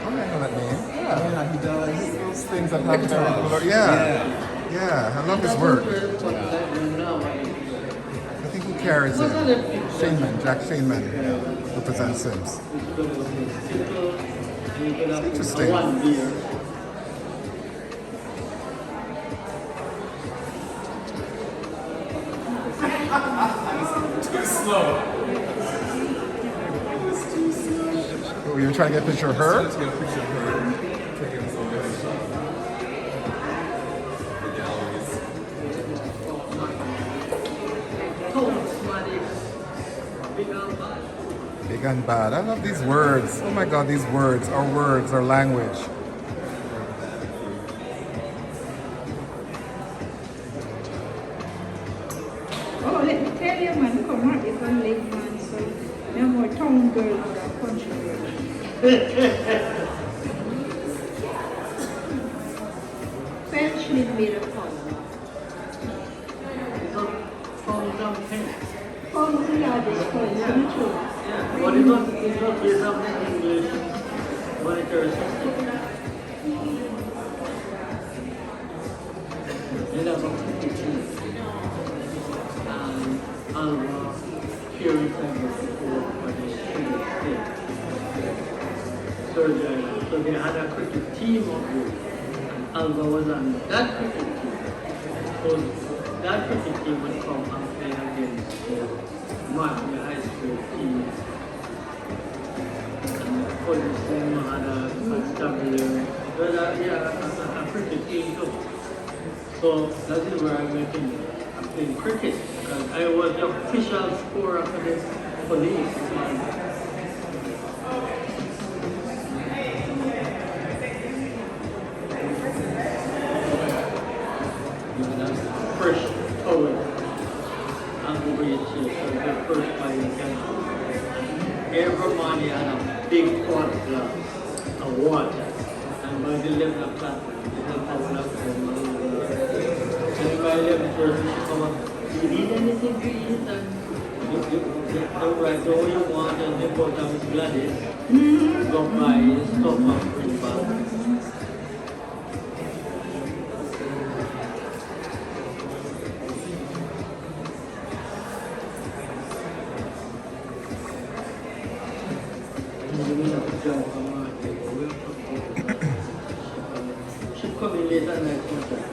I know that name. Yeah, he does. Those things that have very Yeah, I love his work. I think he carries it. Jack Shaneman represents Sims. It's interesting. Too slow. Oh, you're trying to get a picture of her? Let's get a picture of her. Taking some pictures. The galleries. Big and bad. I love these words. Oh my God, these words are language. Oh, let me tell you, man, come on, it's on late, man, so no more town girl or a country girl. French with made a fun. Phones in our display, isn't it true? Yeah, but it's not based on English monetary system. It has a teaching and Alva hearing things before when they state. So they had a cricket team of you, and Alva was on that cricket team. So that cricket team would come and play against the high school team. And for the same had a constabulary But yeah, a cricket team too. So that is where I'm making playing cricket. Because I was the official scorer for the police. First towel and the bridge, so the first by the country. Every morning I had a big pot glass of water. And by the 11 o'clock, it helped out of and by 11:30, she come up, do you need anything to eat? And you write all you want and they go down with Gladys. Go buy stuff and bring back. She come in later and I come back.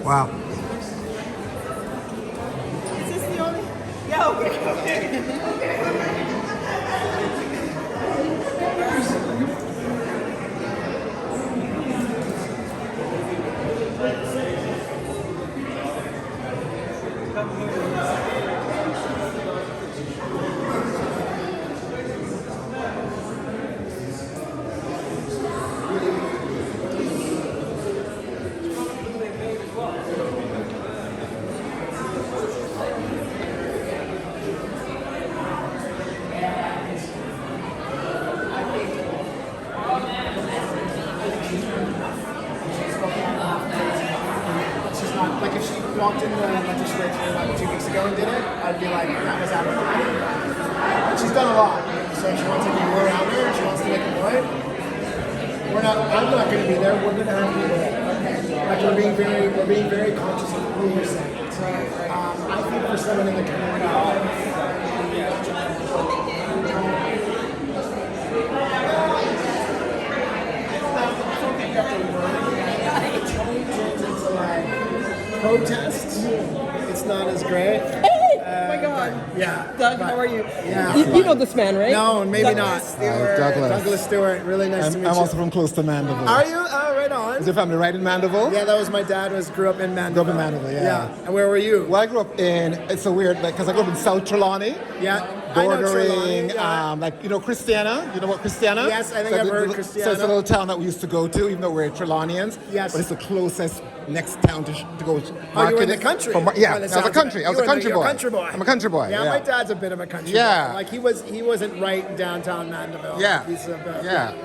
Wow. Is this the only? Yeah, okay. She's not, like if she walked in the legislature like 2 weeks ago and did it, I'd be like, that was out of line. But she's done a lot, so she wants to be more out there, she wants to make a point. I'm not going to be there, we're going to have people there. Like we're being very conscious of who we're saying. So I think for someone in the community, protest, it's not as great. Yeah. Doug, how are you? Yeah. You know this man, right? No, maybe not. Douglas. Douglas Stewart. Really nice to meet you. I'm also from close to Mandeville. Are you? Oh, right on. Is your family right in Mandeville? Yeah, that was my dad. Grew up in Mandeville. Grew up in Mandeville, yeah. And where were you? Well, I grew up in, it's so weird, because I grew up in South Trelawney. Yeah. Bordering, Christiana. You know what Christiana? Yes, I think I've heard Christiana. So it's a little town that we used to go to, even though we're Trelawnians. Yes. But it's the closest next town to go to. Oh, you were in the country? I was a country. I was a country boy. Country boy. I'm a country boy. Yeah, my dad's a bit of a country boy. Like he wasn't right in downtown Mandeville. Yeah.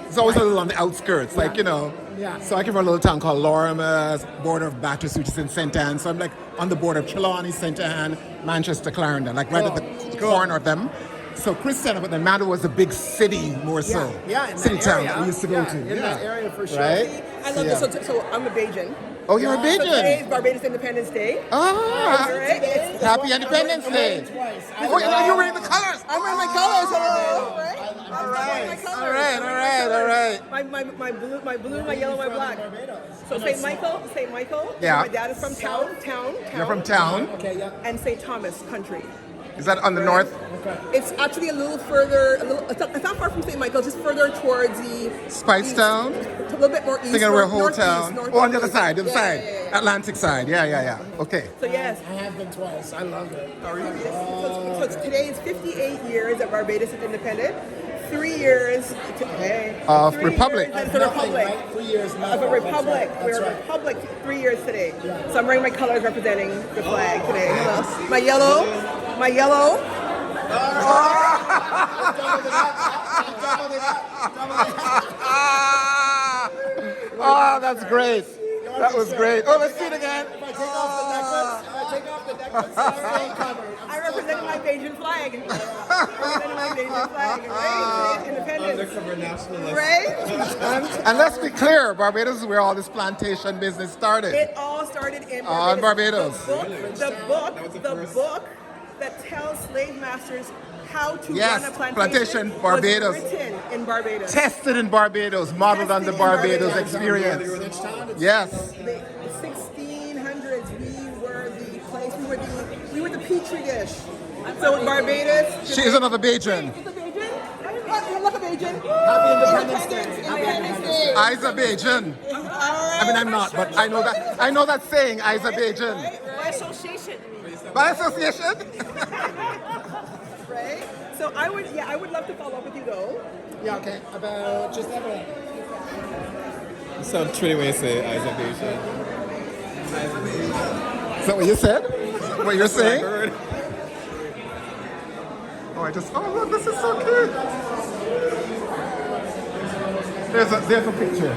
It's always a little on the outskirts, Yeah. So I came from a little town called Lorimer, border of Bathurst, which is in St. Anne. So I'm like on the border of Trelawney, St. Anne, Manchester, Clarendon, like right at the corner of them. So Christiana, but then Mandeville was a big city more so. Yeah, in city that town area. that we used to go to. In that area for sure. Right? I love this. So I'm a Bajan. Oh, you're a So Bajan? today is Barbados Independence Day. Ah, Right? Happy Independence Day. Oh, you're wearing the colors. I'm wearing my colors. Hello. Right? All right. My blue, my yellow, my black. So St. Michael. Yeah. My dad is from town. You're from town. Okay, yeah. And St. Thomas country. Is that on the north? It's actually a little further. It's not far from St. Michael. Just further towards the Spicetown? A little bit more east. Thinking we're whole northeast, town. northeast. Oh, on the other side, Yeah. Atlantic side. Yeah. Okay. So yes. I have been twice. I love it. Today is 58 years that Barbados is independent. 3 years Of republic. Years as a republic. Right? 3 years Of a republic. We're a republic 3 years today. So I'm wearing my colors representing the flag today. Hello. My yellow. Oh, that's great. That was great. Oh, let's see it again. If I take off the necklace, I represent my Bajan flag. Right? Independence. Undercover nationalist. Right? And let's be clear, Barbados is where all this plantation business started. It all started in On Barbados. Barbados. The book that tells slave masters how to run a plantation Barbados. was written in Barbados. Tested in Barbados, modeled on the Barbados experience. Yes. The 1600s, we were the petri dish. So in Barbados, She is another Bajan. I love a Bajan. Happy Independence Day. Isa Bajan. I mean, I'm not, but I know that saying, Isa Bajan. By association. By association? Right? So I would love to follow up with you though. Yeah, okay. About just that. So Trinity way say Azerbaijan. Is that what you said? What you're saying? Oh look, this is so cute. There's a picture.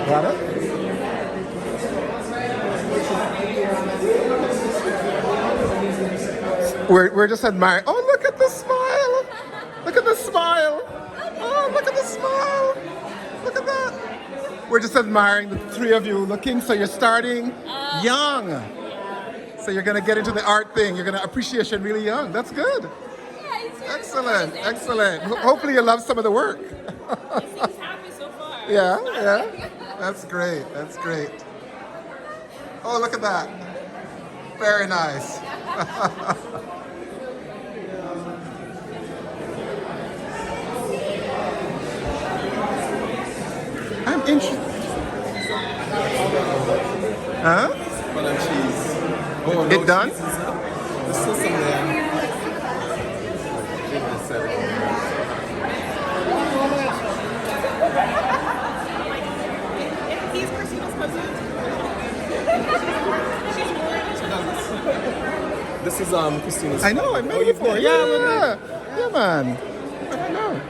Got it? We're just admiring. Oh, look at the smile! Look at the smile! Oh, look at the smile! Look at that! We're just admiring the three of you looking. So you're starting young. So you're gonna get into the art thing. You're gonna appreciation really young. That's good. Excellent, excellent. Hopefully you love some of the work. Yeah. That's great. That's great. Oh, look at that. Very nice. I'm interested. Huh? Bun and cheese. Oh, It done? There's still some there. He's Christina's cousin. This is Christina's. I know, I've met you before. Yeah, man. I know.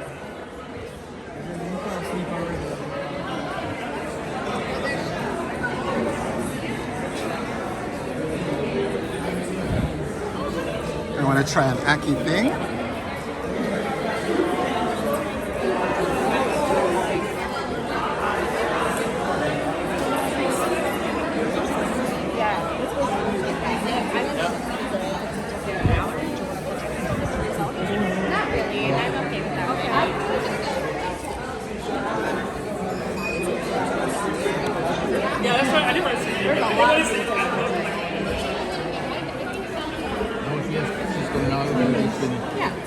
I want to try an Aki thing. Not really, and I'm okay with that.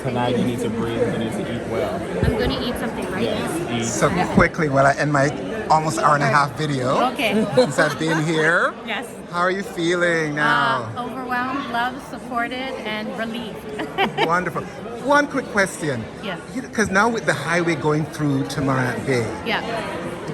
Tonight you need to breathe, you need to eat well. I'm going to eat something right now. So quickly, while I end my almost hour and a half video, Okay. since I've been here, Yes. how are you feeling now? Overwhelmed, loved, supported, and relieved. Wonderful. One quick question. Yeah. Because now with the highway going through Tamarack Bay, Yeah.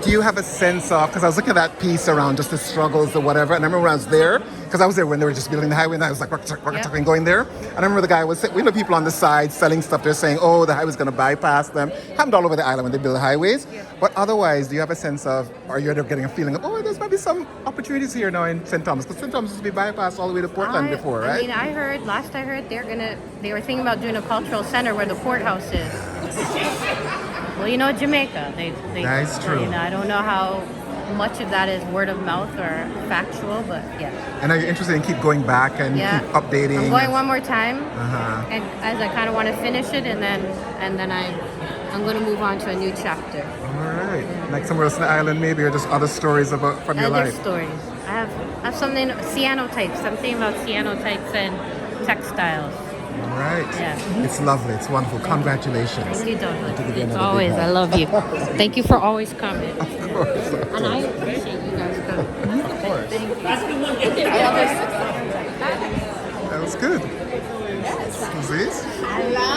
do you have a sense of, because I was looking at that piece around just the struggles or whatever, and I remember when I was there, because I was there when they were just building the highway, and I was like, and going there. And I remember the guy was saying, we know people on the side selling stuff, they're saying, oh, the highway's going to bypass them. Happened all over the island when they build the highways. Yeah. But otherwise, do you have a sense of, or you're getting a feeling of, oh, there's maybe some opportunities here now in St. Thomas, because St. Thomas used to be bypassed all the way to Portland before, right? I mean, last I heard, they were thinking about doing a cultural center where the courthouse is. Well, you know, Jamaica, they That's true. You know, I don't know how much of that is word of mouth or factual, but yeah. And are you interested in keep going back and keep updating? I'm going one more time, Uh-huh. and as I kind of want to finish it, and then I'm going to move on to a new chapter. All right. Like somewhere else in the island maybe, or just other stories from your Other life? stories. I have something, cyanotypes, something about cyanotypes and textiles. All right. Yeah. It's lovely. It's wonderful. Congratulations. Thank you, Douglas. To give you It's another always, big I hug. love you. Thank you for always coming. Of course. And I appreciate you guys coming. Of course. Thank you. That was good. Yes. This? Hello.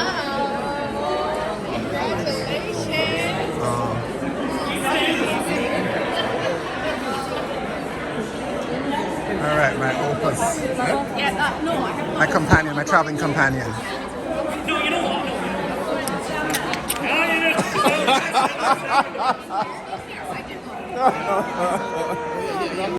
Congratulations. All right, my opus. My companion, my traveling companion.